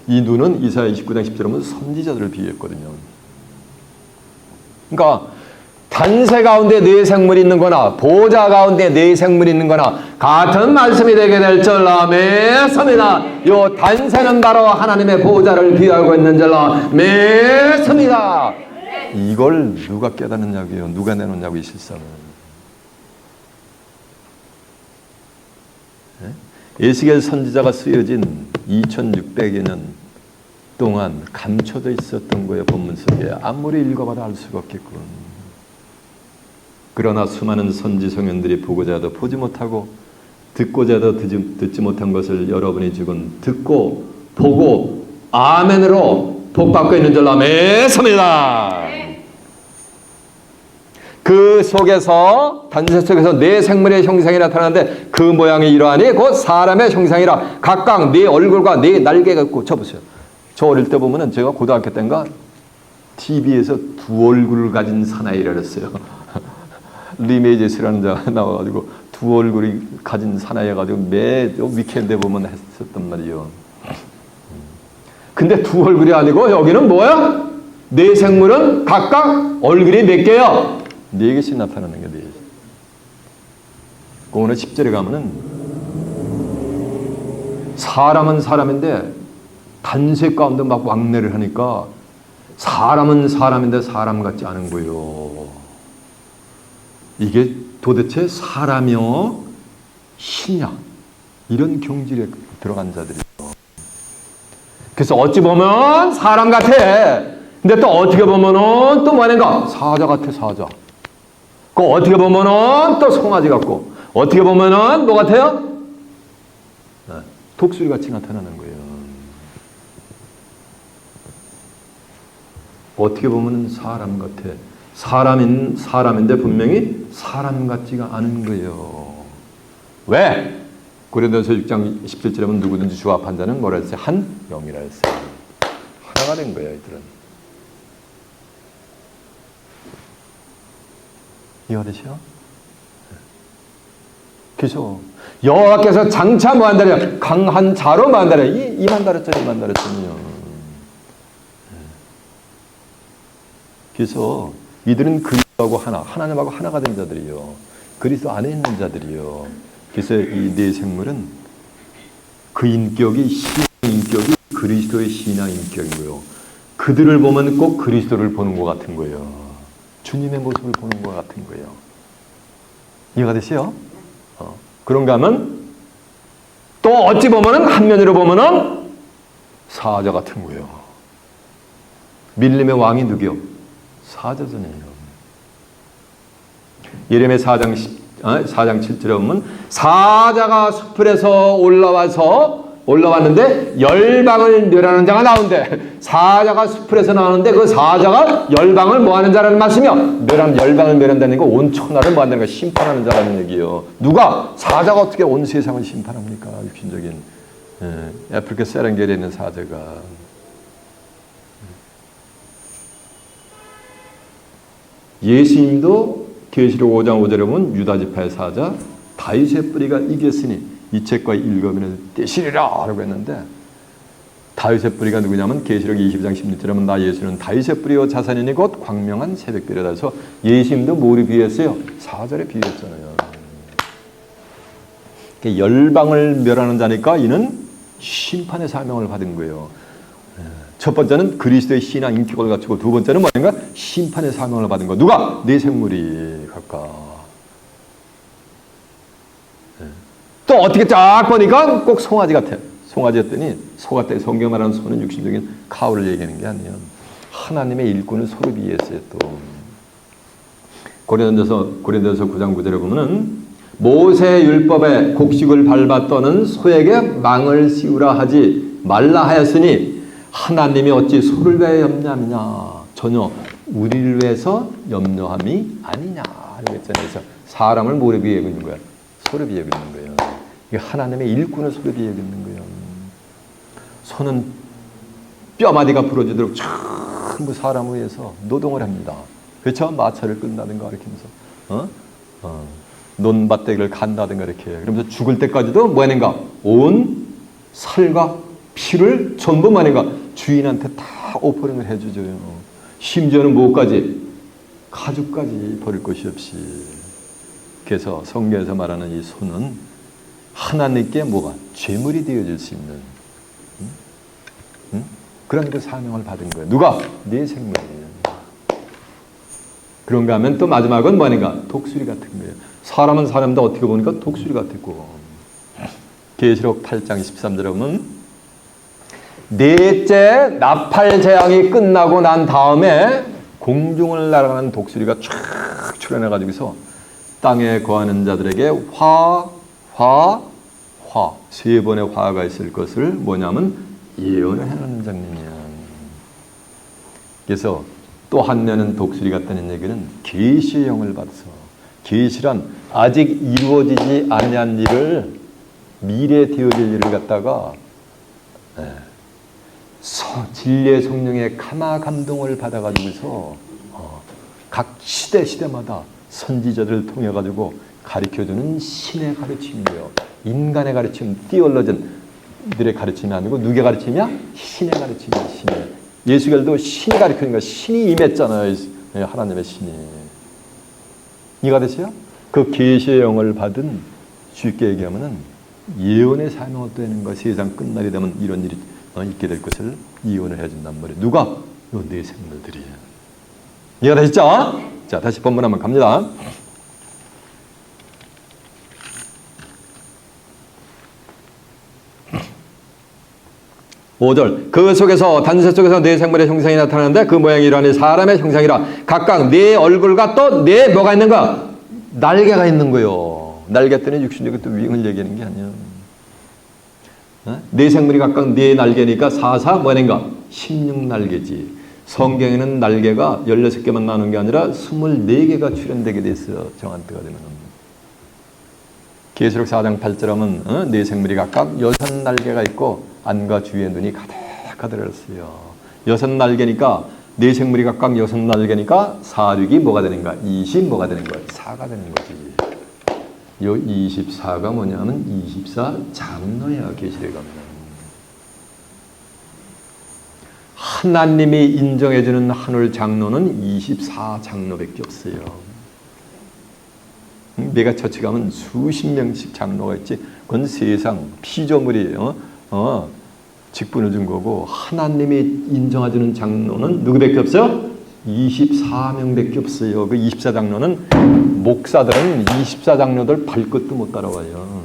이 눈은 이사야 29장 10절에 보면 선지자들을 비유했거든요. 그러니까 단세 가운데 네 생물이 있는 거나 보호자 가운데 네 생물이 있는 거나 같은 말씀이 되게 될 줄로 믿습니다. 요 단세는 바로 하나님의 보호자를 비유하고 있는 줄로 믿습니다. 이걸 누가 깨닫느냐고요. 누가 내놓냐고 이 실상을. 에스겔 선지자가 쓰여진 2600여 년 동안 감춰져 있었던 거예요. 본문 속에. 아무리 읽어봐도 알 수가 없겠군. 그러나 수많은 선지 성현들이 보고자 해도 보지 못하고 듣고자 해도 듣지 못한 것을 여러분이 지금 듣고 보고 아멘으로 복받고 있는 줄로 믿습니다. 그 속에서 단세 속에서 네 생물의 형상이 나타나는데 그 모양이 이러하니 곧 사람의 형상이라 각각 네 얼굴과 네 날개가 있고. 쳐보세요. 저 어릴 때 보면은 제가 고등학교 때인가 TV에서 두 얼굴을 가진 사나이라 그랬어요. 리메이제스라는 자가 나와가지고 두 얼굴이 가진 사나이여가지고 매 위켄드에 보면 했었단 말이에요. 근데 두 얼굴이 아니고 여기는 뭐야? 네 생물은 각각 얼굴이 몇 개요? 네 개씩 나타나는 게 네 개씩. 오늘 10절에 가면은 사람은 사람인데 단세 가운데 막 왕래를 하니까 사람은 사람인데 사람 같지 않은 거예요. 이게 도대체 사람이요 신이야, 이런 경지에 들어간 자들이죠. 그래서 어찌 보면 사람 같아. 근데 또 어떻게 보면은 또 뭐냐가 사자 같아, 사자. 그 어떻게 보면은 또 송아지 같고, 어떻게 보면은 뭐 같아요? 독수리 같이 나타나는 거예요. 어떻게 보면은 사람 같아. 사람인데 분명히 사람 같지가 않은 거예요. 왜? 고린도전서 6장 17절에 보면 누구든지 주와 합한 자는 뭐라 했어요? 한 영이라 했어요. 하나가 된 거예요, 이들은. 이해되시죠? 그래서 여호와께서 장차 뭐 한다래요? 강한 자로 뭐 한다래요? 이만다랬잖아요, 이만다랬잖아요. 그래서 이들은 그리스도하고 하나님하고 하나가 된 자들이요. 그리스도 안에 있는 자들이요. 그래서 이 네 생물은 그 인격이 신의 인격이 그리스도의 신앙 인격이고요. 그들을 보면 꼭 그리스도를 보는 것 같은 거예요. 주님의 모습을 보는 것 같은 거예요. 이해가 되시죠? 그런가 하면 또 어찌 보면은 한면으로 보면은 사자 같은 거예요. 밀림의 왕이 누구요? 사자잖아요. 예레미야 4장 7절에 보면 사자가 숲에서 올라왔는데 열방을 멸하는 자가 나오는데, 사자가 숲에서 나오는데 그 사자가 열방을 뭐하는 자라는 말씀이요? 열방을 멸한다는 거 온 천하를 뭐한다는 거, 심판하는 자라는 얘기예요. 누가? 사자가 어떻게 온 세상을 심판합니까? 육신적인 아프리카 세렝게리에 있는 사자가. 예수님도 계시록 5장 5절에 보면 유다 지파의 사자 다윗의 뿌리가 이겼으니 이 책과 읽으면 떼시리라 라고 했는데, 다윗의 뿌리가 누구냐면 계시록 20장 16절에 보면 나 예수는 다윗의 뿌리요 자산이니 곧 광명한 새벽별이라 해서 예수님도 뭐를 비유했어요? 사자를 비유했잖아요. 열방을 멸하는 자니까 이는 심판의 사명을 받은 거예요. 첫 번째는 그리스도의 신앙 인격을 갖추고, 두 번째는 뭐인가? 심판의 사명을 받은 거. 누가? 네 생물이 각각. 또 어떻게 쫙 보니까 꼭 송아지 같아. 송아지였더니 소 같아. 성경 말하는 소는 육신적인 카우를 얘기하는 게 아니에요. 하나님의 일꾼을 소로 비유했어요. 또 고린도전서 9장 9절에 보면은 모세 율법에 곡식을 밟아 떠는 소에게 망을 씌우라 하지 말라 하였으니 하나님이 어찌 소를 위하여 염려하느냐? 전혀 우리를 위해서 염려함이 아니냐. 이렇게 했잖아요. 그래서 사람을 뭐에 비유하고 있는 거야? 소를 비유하고 있는 거예요. 이게 하나님의 일꾼을 소를 비유하고 있는 거예요. 소는 뼈마디가 부러지도록 전부 사람을 위해서 노동을 합니다. 그렇죠? 마차를 끈다든가 이렇게 하면서 논밭대기를 간다든가 이렇게 그러면서 죽을 때까지도 뭐 하는가? 온 살과 피를 전부 뭐하는가? 주인한테 다 오퍼링을 해주죠. 심지어는 뭐까지? 가죽까지 버릴 것이 없이. 그래서 성경에서 말하는 이 소는 하나님께 뭐가? 죄물이 되어질 수 있는 그런 그 사명을 받은 거예요. 누가? 네 생물이에요. 그런가 하면 또 마지막은 뭐하는가? 독수리 같은 거예요. 사람은 사람도 어떻게 보니까 독수리 같았고, 계시록 8장 13절에 보면 넷째 나팔 재앙이 끝나고 난 다음에 공중을 날아가는 독수리가 쫙 출현해가지고서 땅에 거하는 자들에게 세 번의 화가 있을 것을 뭐냐면 예언을 해놓는 장면이야. 그래서 또 한 면은 독수리 같다는 얘기는 계시의 영을 받아서, 계시란 아직 이루어지지 아니한 일을, 미래에 되어질 일을 갖다가 진리의 성령의 감화 감동을 받아가지고서 각 시대마다 선지자들을 통해 가지고 가르쳐주는 신의 가르침이에요. 인간의 가르침, 띠올로전들의 가르침이 아니고 누구의 가르침이야? 신의 가르침이야. 신의. 예수께서도 신이 가르치는 거야. 신이 임했잖아요. 하나님의 신이. 이해가 되세요? 그 계시의 영을 받은, 쉽게 얘기하면은 예언의 사명을 또 하는 거야. 세상 끝날이 되면 이런 일이 있게 될 것을 예언을 해준단 말이에요. 누가? 요 네 생물들이. 이해가 되셨죠? 자, 다시 본문 한번 갑니다. 5절. 그 속에서 단세 속에서 네 생물의 형상이 나타나는데 그 모양이 이러하니 사람의 형상이라. 각각 네 얼굴과 또 네 뭐가 있는가? 날개가 있는 거요. 날개 때는 육신적인 또 윙을 얘기하는 게 아니야. 네 생물이 각각 네 날개니까 4, 뭐인가? 16날개지. 성경에는 날개가 16개만 나오는 게 아니라 24개가 출현되게 돼 있어요. 정한 때가 되면. 계시록 4장 8절 하면 네 생물이 각각 6날개가 있고 안과 주위에 눈이 가득하더랬어요. 6날개니까 네 생물이 각각 6날개니까 4, 6이 뭐가 되는가? 20 뭐가 되는 거야? 4가 되는 거지. 요 24가 뭐냐면 24 장로야. 계시록에 가면 하나님이 인정해주는 한올 장로는 24 장로밖에 없어요. 내가 처치 가면 수십 명씩 장로가 있지. 그건 세상 피조물이 직분을 준 거고, 하나님이 인정해주는 장로는 누구밖에 없어요? 24명밖에 없어요. 그 24장로는 목사들은 24장로들 발끝도 못 따라와요.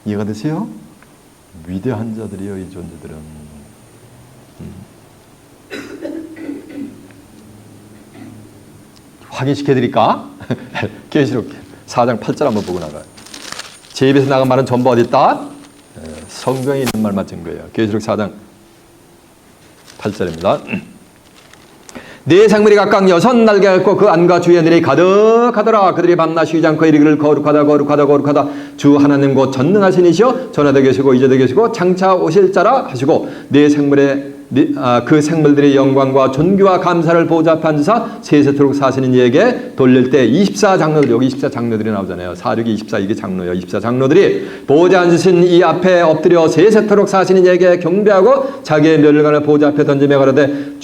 이해가 되세요? 위대한 자들이요, 이 존재들은. 확인시켜드릴까? 계시록 4장 8절 한번 보고 나가요. 제 입에서 나간 말은 전부 어디 있다? 성경에 있는 말만 증 거예요. 계시록 4장 8절입니다. 네 생물이 각각 6날개가 있고 그 안과 주위에 들이 가득하더라. 그들이 밤낮 쉬지 않고 이르기를 거룩하다 주 하나님 곧 전능하신 이시여 전에도 계시고 이제도 계시고 장차 오실 자라 하시고 네 생물의 그 생물들의 영광과 존귀와 감사를 보좌 앞에 앉으사 세세토록 사시는 이에게 돌릴 때 24장로들, 여기 24장로들이 나오잖아요. 4, 6, 24 이게 장로예요. 24장로들이 보좌 앉으신 이 앞에 엎드려 세세토록 사시는 이에게 경배하고 자기의 멸관을 보좌 앞에 던지며 가로되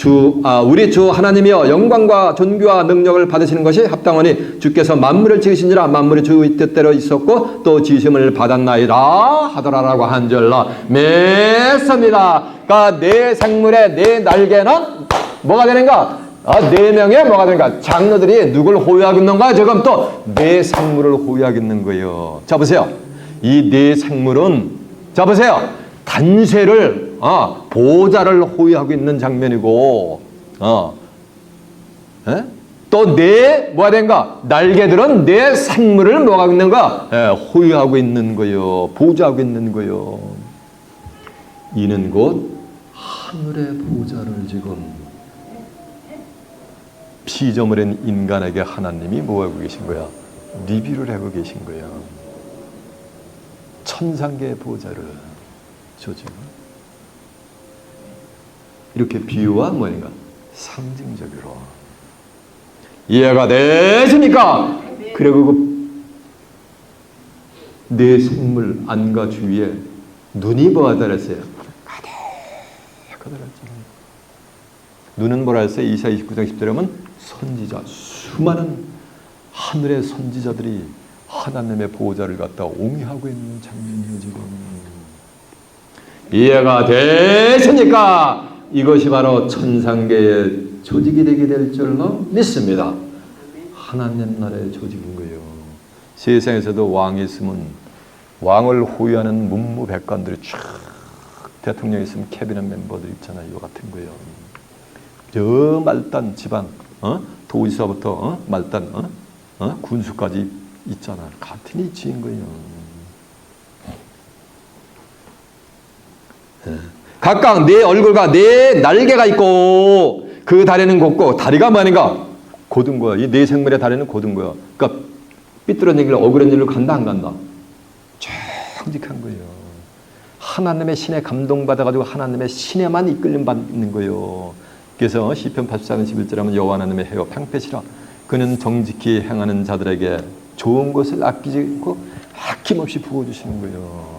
우리 주 하나님이여 영광과 존귀와 능력을 받으시는 것이 합당하니 주께서 만물을 지으신지라 만물이 주의 뜻대로 있었고 또 지으심을 받았나이다 하더라라고 한 줄로 맺습니다. 그러니까 네 생물의 네 날개는 뭐가 되는가? 네 명의 뭐가 되는가? 장로들이 누굴 호위하고 있는가? 지금 또 네 생물을 호위하고 있는 거예요. 자 보세요. 이 네 생물은 자 보세요. 단쇠를 보좌를 호위하고 있는 장면이고 또 네 뭐가 되는가? 날개들은 네 생물을 뭐가 하고 있는가? 호위하고 있는 거예요. 보좌하고 있는 거예요. 이는 곧 하늘의 보좌를 지금 피조물인 인간에게 하나님이 뭐하고 계신 거야? 리뷰를 하고 계신 거야. 천상계의 보좌를 지금 이렇게 비유와 뭐인가? 상징적으로 이해가 되십니까? 그리고 내 생물 안과 주위에 눈이 뭐가 달았어요? 가득하더랬잖아요. 눈은 뭐라 했어요? 이사야 29장 10절에 보면 선지자, 수많은 하늘의 선지자들이 하나님의 보호자를 갖다 옹이하고 있는 장면이에요. 지금 이해가 되십니까? 이것이 바로 천상계의 조직이 되게 될 줄로 믿습니다. 하나님 나라의 조직인 거예요. 세상에서도 왕이 있으면 왕을 호위하는 문무백관들이 쫙, 대통령이 있으면 캐비넷 멤버들 있잖아요. 이거 같은 거예요. 저 말단 지방, 도지사부터 말단, 군수까지 있잖아. 같은 이치인 거예요. 각각 네 얼굴과 네 날개가 있고 그 다리는 곱고 다리가 뭐하는가? 곧은 거야. 이 네 생물의 다리는 곧은 거야. 그러니까 삐뚤어진 길로 억울한 일로 간다 안 간다? 정직한 거예요. 하나님의 신에 감동받아가지고 하나님의 신에만 이끌림 받는 거예요. 그래서 시편 84편 11절 하면 여호와 하나님의 헤어 팽패시라. 그는 정직히 행하는 자들에게 좋은 것을 아끼지 않고 아낌없이 부어주시는 거예요.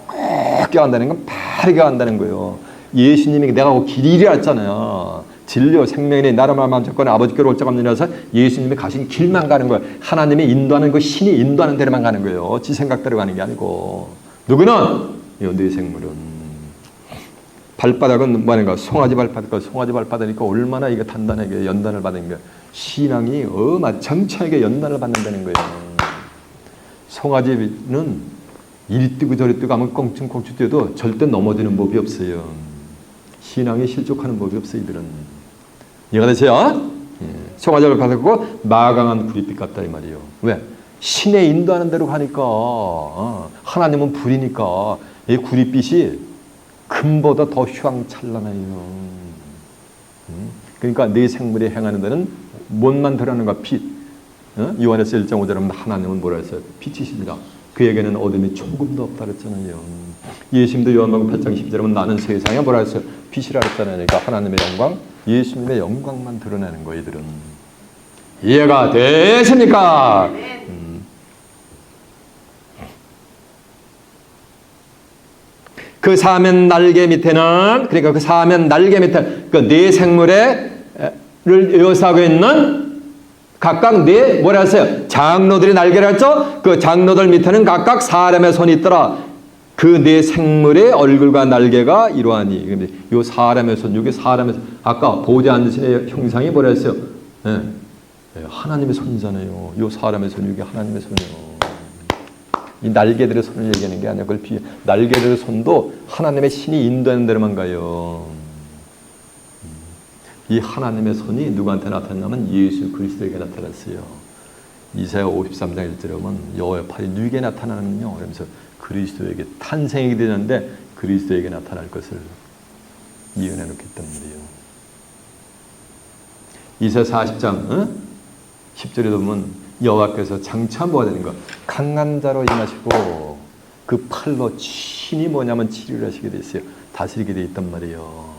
꼭 껴간다는 건 바르게 한다는 거예요. 예수님이 내가 길 이리 왔잖아요. 진리요 생명이 나라만 만졌거나 아버지께로 올 자가 없느니라 해서 예수님이 가신 길만 가는 거예요. 하나님이 인도하는 그 신이 인도하는 데로만 가는 거예요. 지 생각대로 가는 게 아니고. 누구는? 내 생물은 발바닥은 뭐하는가? 송아지 발바닥. 송아지 발바닥이니까 얼마나 이게 단단하게 연단을 받는 거예요. 신앙이 정치하게 연단을 받는다는 거예요. 송아지는 이리 뛰고 저리 뛰고 하면 껑충껑충 뛰어도 절대 넘어지는 법이 없어요. 신앙이 실족하는 법이 없어요. 이들은. 이해가 되세요? 송아지를 받았고 마강한 구릿빛 같다 이 말이에요. 왜? 신의 인도하는 대로 가니까. 하나님은 불이니까 이 구릿빛이 금보다 더 휘황찬란해요. 그러니까 네 생물이 행하는 데는 뭔만 드러나는가? 빛. 요한에서 1장 5절에 하나님은 뭐라 했어요? 빛이십니다. 그에게는 어둠이 조금도 없다 그랬잖아요. 예수님도 요한복음 8장 10절에 보면 나는 세상에 뭐라 했어요? 빛이라 그랬잖아요. 그러니까 하나님의 영광, 예수님의 영광만 드러내는 거예요. 이들은. 이해가 되십니까? 그 사면 날개 밑에는, 그러니까 그 사면 날개 밑에 그 네 생물을 묘사하고 있는 각각 네 뭐라 했어요? 장로들이 날개를 했죠? 그 장로들 밑에는 각각 사람의 손이 있더라. 그 네 생물의 얼굴과 날개가 이러하니. 근데 요 사람의 손, 이게 사람의 손. 아까 보좌 앉으신 형상이 뭐라 했어요? 하나님의 손이잖아요. 요 사람의 손, 이게 하나님의 손이에요. 이 날개들의 손을 얘기하는 게 아니라 그걸 날개들의 손도 하나님의 신이 인도하는 대로만 가요. 이 하나님의 손이 누구한테 나타났냐면 예수 그리스도에게 나타났어요. 이사야 53장 1절에 보면 여호와의 팔이 누구에게 나타나느냐 그러면서 그리스도에게 탄생이 되는데 그리스도에게 나타날 것을 예언해 놓기 때문이에요. 이사야 40장 10절에 보면 여호와께서 장차 뭐가 되는 거? 강한 자로 임하시고 그 팔로 친히 뭐냐면 치료를 하시게 돼 있어요. 다스리게 돼 있단 말이에요.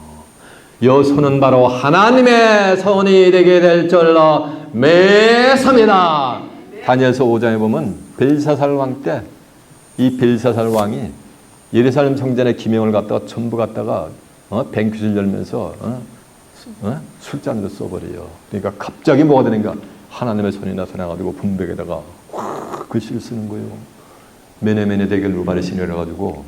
요 손은 바로 하나님의 손이 되게 될 줄로 믿습니다. 다니엘서 5장에 보면 벨사살 왕 때 이 벨사살 왕이 예루살렘 성전에 기명을 갖다가 전부 갖다가 뱅큐를 열면서 술잔도 써버려요. 그러니까 갑자기 뭐가 되는가? 하나님의 손이 나타나가지고 분백에다가 확 글씨를 쓰는 거예요. 메네메네 대결 루바르신이라 해가지고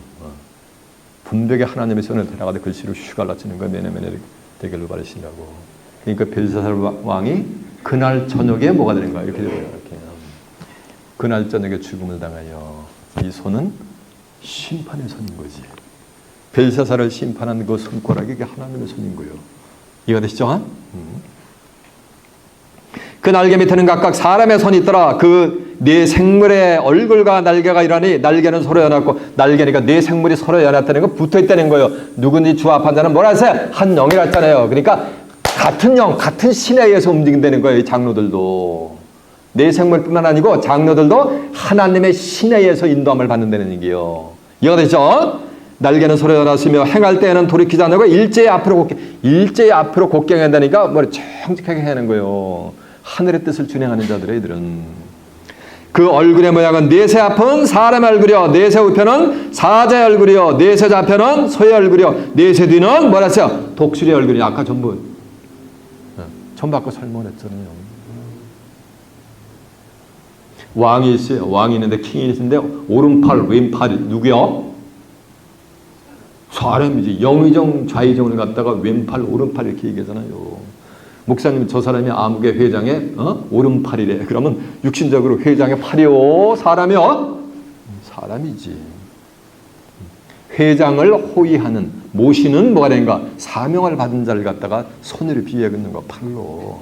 분백에 하나님의 손을 대나가지고 글씨로 슉 갈라치는 거예요. 메네메네 대결 루바르신이라고. 그러니까 벨사살 왕이 그날 저녁에 뭐가 되는가? 이렇게 돼요. 이렇게. 그날 저녁에 죽음을 당하여. 이 손은 심판의 손인 거지. 벨사살을 심판한 그 손가락이 이게 하나님의 손인 거예요. 이해가 되시죠? 그 날개 밑에는 각각 사람의 손이 있더라. 그 네 생물의 얼굴과 날개가 이러니 날개는 서로 연합고 날개니까 네 생물이 서로 연합다는 거 붙어 있다는 거예요. 누군지 주합한 자는 뭐라 했어요? 한 영이라 했잖아요. 그러니까 같은 영, 같은 신에 의해서 움직인다는 거예요. 이 장로들도. 네 생물뿐만 아니고 장로들도 하나님의 신에 의해서 인도함을 받는다는 얘기예요. 이해가 되죠? 날개는 서로 연합하며 행할 때에는 돌이키지 않고 일제히 앞으로 곧게 한다니까 머리 정직하게 하는 거예요. 하늘의 뜻을 준행하는 자들의 이들은. 그 얼굴의 모양은 넷의 앞은 사람의 얼굴이요 넷의 우편은 사자의 얼굴이요 넷의 좌편은 소의 얼굴이요 넷의 뒤는 뭐라 했어요? 독수리의 얼굴이. 아까 전부 아까 설명을 했잖아요. 왕이 있어요. 왕이 있는데 킹이 있는데 오른팔 왼팔이 누구요? 사람이지. 영의정 좌의정을 갖다가 왼팔 오른팔 이렇게 얘기하잖아요. 목사님 저 사람이 아무개 회장의 오른팔이래. 그러면 육신적으로 회장의 팔이요? 사람이요? 사람이지. 회장을 호위하는 모시는 뭐가 되는가? 사명을 받은 자를 갖다가 손으로 비유하는 거 팔로.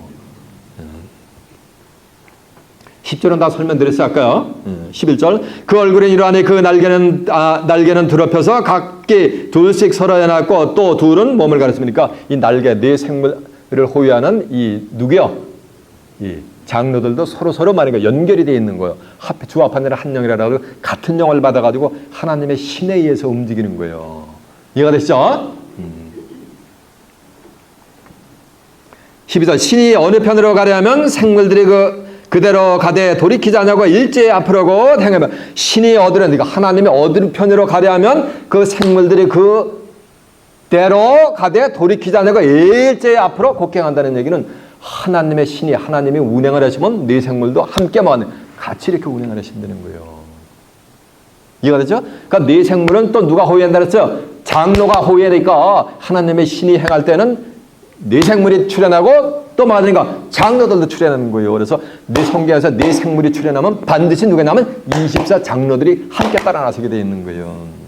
10절은 다 설명드렸어요. 아까요. 11절. 그 얼굴에 이러하니 그 날개는 드럽혀서 각기 둘씩 서로 해놨고 또 둘은 몸을 가렸습니까? 이 날개 네 생물을 호위하는 이 누구요? 이 장로들도 서로 말이니까 연결이 되어 있는 거예요. 주합한 자는 한 영이라고 같은 영을 받아가지고 하나님의 신에 의해서 움직이는 거예요. 이해가 되시죠? 12절. 신이 어느 편으로 가려면 생물들이 그대로 가되 돌이키지 않냐고 일제히 앞으로고 행하면 신이 어디로 그러니까 하나님이 어느 편으로 가려 하면 그 생물들이 그 때로 가되 돌이키지 않고 일제히 앞으로 곡행한다는 얘기는 하나님의 신이 하나님이 운행을 하시면 네 생물도 함께 같이 이렇게 운행을 하신다는 거예요. 이해가 되죠? 그러니까 네 생물은 또 누가 호위한다 그랬어요? 장로가 호위하니까 하나님의 신이 행할 때는 네 생물이 출현하고 또 맞으니까 장로들도 출현하는 거예요. 그래서 네 성경에서 네 생물이 출현하면 반드시 누가 나면 24 장로들이 함께 따라 나서게 되어 있는 거예요.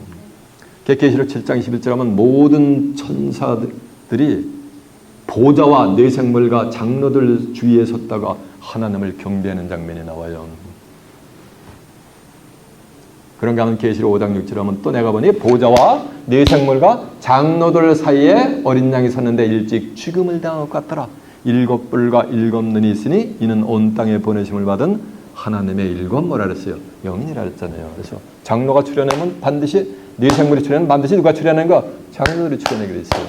계시록 7장 21절 하면 모든 천사들이 보좌와 네 생물과 장로들 주위에 섰다가 하나님을 경배하는 장면이 나와요. 그런가 하면 계시록 5장 6절 하면 또 내가 보니 보좌와 네 생물과 장로들 사이에 어린 양이 섰는데 일찍 죽음을 당할 것 같더라. 7뿔과 7눈이 있으니 이는 온 땅에 보내심을 받은 하나님의 7 뭐라 그랬어요? 영이라 그랬잖아요. 그래서 장로가 출현하면 반드시 네 생물이 출현하면 반드시 누가 출현하는가? 장로들이 출현하게 돼 있어요.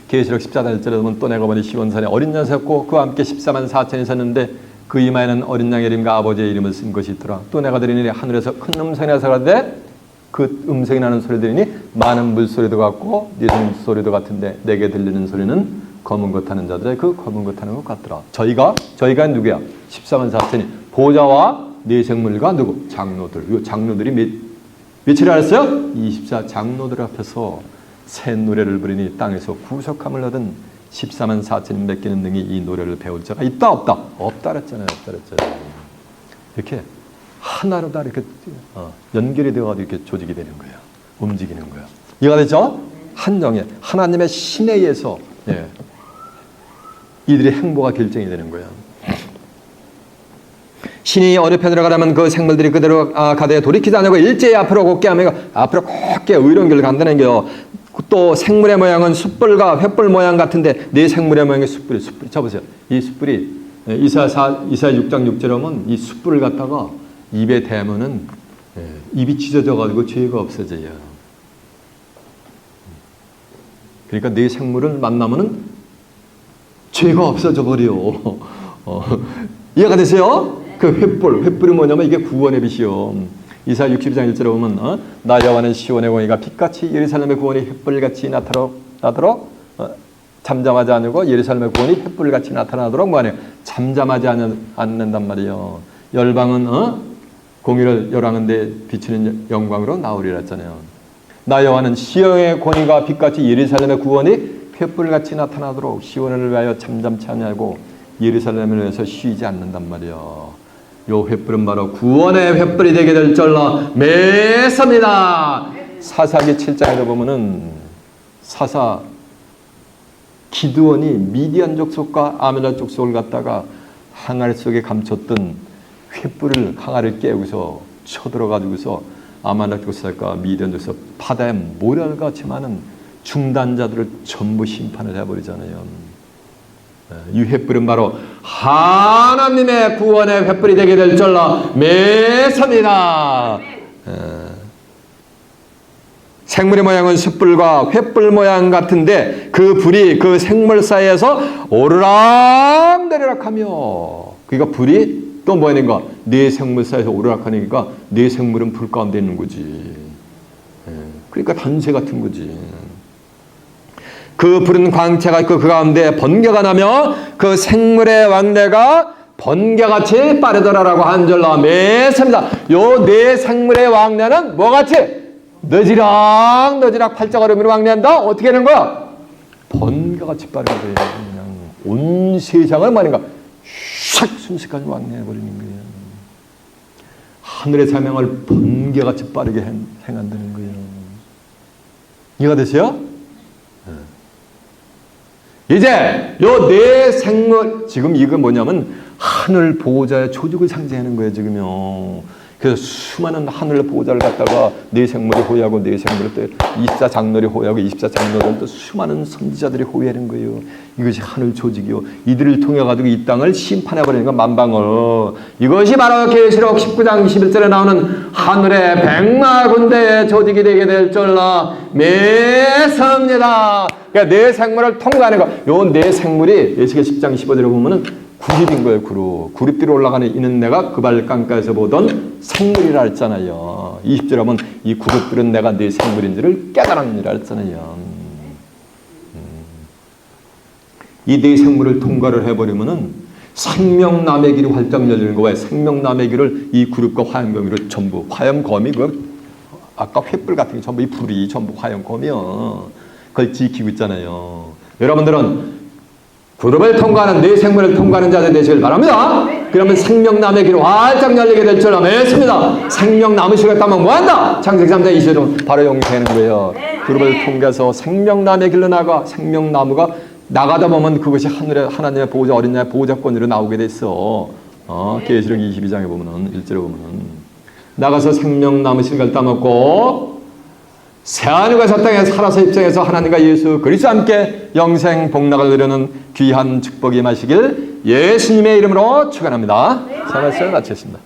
계시록 14장 1절에 보면 또 내가 보니 시온산에 어린 양 섰고 그와 함께 14만 4천이 섰는데 그 이마에는 어린 양의 이름과 아버지의 이름을 쓴 것이 있더라. 또 내가 들으니 하늘에서 큰 음성이 나서 가는데 그 음성이 나는 소리 들으니 많은 물소리도 같고 예수님 소리도 같은데 내게 들리는 소리는 검은 것 타는 자들의 그 검은 것 타는 것 같더라. 저희가 누구야? 14만 4천이 보좌와 네 생물과 누구? 장로들. 이 장로들이 며칠 알았어요? 24 장로들 앞에서 새 노래를 부르니 땅에서 구속함을 얻은 14만 4천이 맡기는 등이 이 노래를 배울 자가 있다 없다? 없다 그랬잖아요. 없다 그랬잖아요. 이렇게 하나로 다 이렇게 연결이 되어가지고 이렇게 조직이 되는 거예요. 움직이는 거예요. 이해가 되죠? 한정에 하나님의 신에 의해서 이들의 행보가 결정이 되는 거예요. 신이 어느 편으로 가라면 그 생물들이 그대로 가되 돌이키지 않고 일제히 앞으로 곱게 하며 앞으로 곱게 의로운 길을 간다는 거예요. 또 생물의 모양은 숯불과 횃불 모양 같은데 네 생물의 모양이 숯불이 쳐보세요. 이 숯불이 이사야 6장 6절에 보면 이 숯불을 갖다가 입에 대면은 입이 찢어져 가지고 죄가 없어져요. 그러니까 네 생물을 만나면은 죄가 없어져 버려. 이해가 되세요? 그 횃불이 뭐냐면 이게 구원의 빛이요. 이사야 62장 1절에 보면 나 여호와는 시온의 공의가 빛같이 예루살렘의 구원이 횃불같이 나타나도록 잠잠하지 않고 예루살렘의 구원이 횃불같이 나타나도록 뭐하냐 잠잠하지 않는단 말이에요. 열방은 공의를 열하는데 비추는 영광으로 나오리라 했잖아요. 나 여호와는 시온의 권위가 빛같이 예루살렘의 구원이 횃불같이 나타나도록 시온을 위하여 잠잠치 아니하고 예루살렘을 위해서 쉬지 않는단 말이에요. 요 횃불은 바로 구원의 횃불이 되게 될 줄로 믿습니다. 사사기 7장에 보면은 사사 기드온이 미디안 족속과 아멜렉 족속을 갖다가 항아리 속에 감췄던 횃불을 항아리를 깨우고서 쳐들어가지고서 아말렉 족속과 미디안 족속 바다에 모래같이 많은 중단자들을 전부 심판을 해버리잖아요. 이 횃불은 바로 하나님의 구원의 횃불이 되게 될 줄로 믿습니다. 생물의 모양은 숯불과 횃불 모양 같은데 그 불이 그 생물 사이에서 오르락내리락하며 그러니까 불이 또 뭐 하는가? 네 생물 사이에서 오르락하니까 네 생물은 불 가운데 있는 거지. 그러니까 단새 같은 거지. 그 푸른 광채가 있고 그 가운데 번개가 나며 그 생물의 왕래가 번개같이 빠르더라라고 한 줄로 믿습니다. 요 네 생물의 왕래는 뭐같이? 너지락 팔자걸음으로 왕래한다? 어떻게 하는 거야? 번개같이 빠르게 돼요. 그냥 온 세상을 말인가 샥 순식간에 왕래해버리는 거예요. 하늘의 사명을 번개같이 빠르게 행한다는 거예요. 이해가 되세요? 이제 요 네 생물 지금 이거 뭐냐면 하늘 보호자의 조직을 상징하는 거예요 지금요. 그래서 수많은 하늘 보호자를 갖다가 네 생물이 호위하고 네 생물을 또 24 장로들이 호위하고 24 장로들은 또 수많은 선지자들이 호위하는 거예요. 이것이 하늘 조직이요. 이들을 통해 가지고 이 땅을 심판해 버리는 건 만방을. 이것이 바로 계시록 19장 21절에 나오는 하늘의 백마 군대의 조직이 되게 될 줄로 믿습니다. 그러니까 네 생물을 통과하는 거. 요 네 생물이 예수계 10장 15절에 보면은 구립인 거예요. 구립 뒤로 올라가는 이는 내가 그 발 강가에서 보던 생물이라 했잖아요. 20절 하면 이 구립들은 내가 네 생물인지를 깨달았느니라 했잖아요. 이 네 생물을 통과를 해버리면은 생명남의 길이 활짝 열리는 거예요. 생명남의 길을 이 구립과 화염거미를 전부, 화염거미 아까 횃불 같은 게 전부 이 불이 전부 화염거미요. 그걸 지키고 있잖아요. 여러분들은 구름을 통과하는 네 생물을 통과하는 자들 되시길 바랍니다. 그러면 생명남의 길이 활짝 열리게 될 줄 믿습니다. 생명 남으시겠다면 뭐한다? 창세기 3장 20절은 바로 용서하는 거예요. 구름을 통과해서 생명남의 길로 나가 생명나무가 나가다 보면 그것이 하나님의 보호자 어린 양의 보호자권으로 나오게 됐어. 계시록 22장에 보면은 1절에 보면은 나가서 생명나무 실과를 따먹고 새하늘과 새 땅에 살아서 입장해서 하나님과 예수 그리스도와 함께 영생 복락을 누리는 귀한 축복이 임하시길 예수님의 이름으로 축원합니다. 자, 말씀을 마치겠습니다.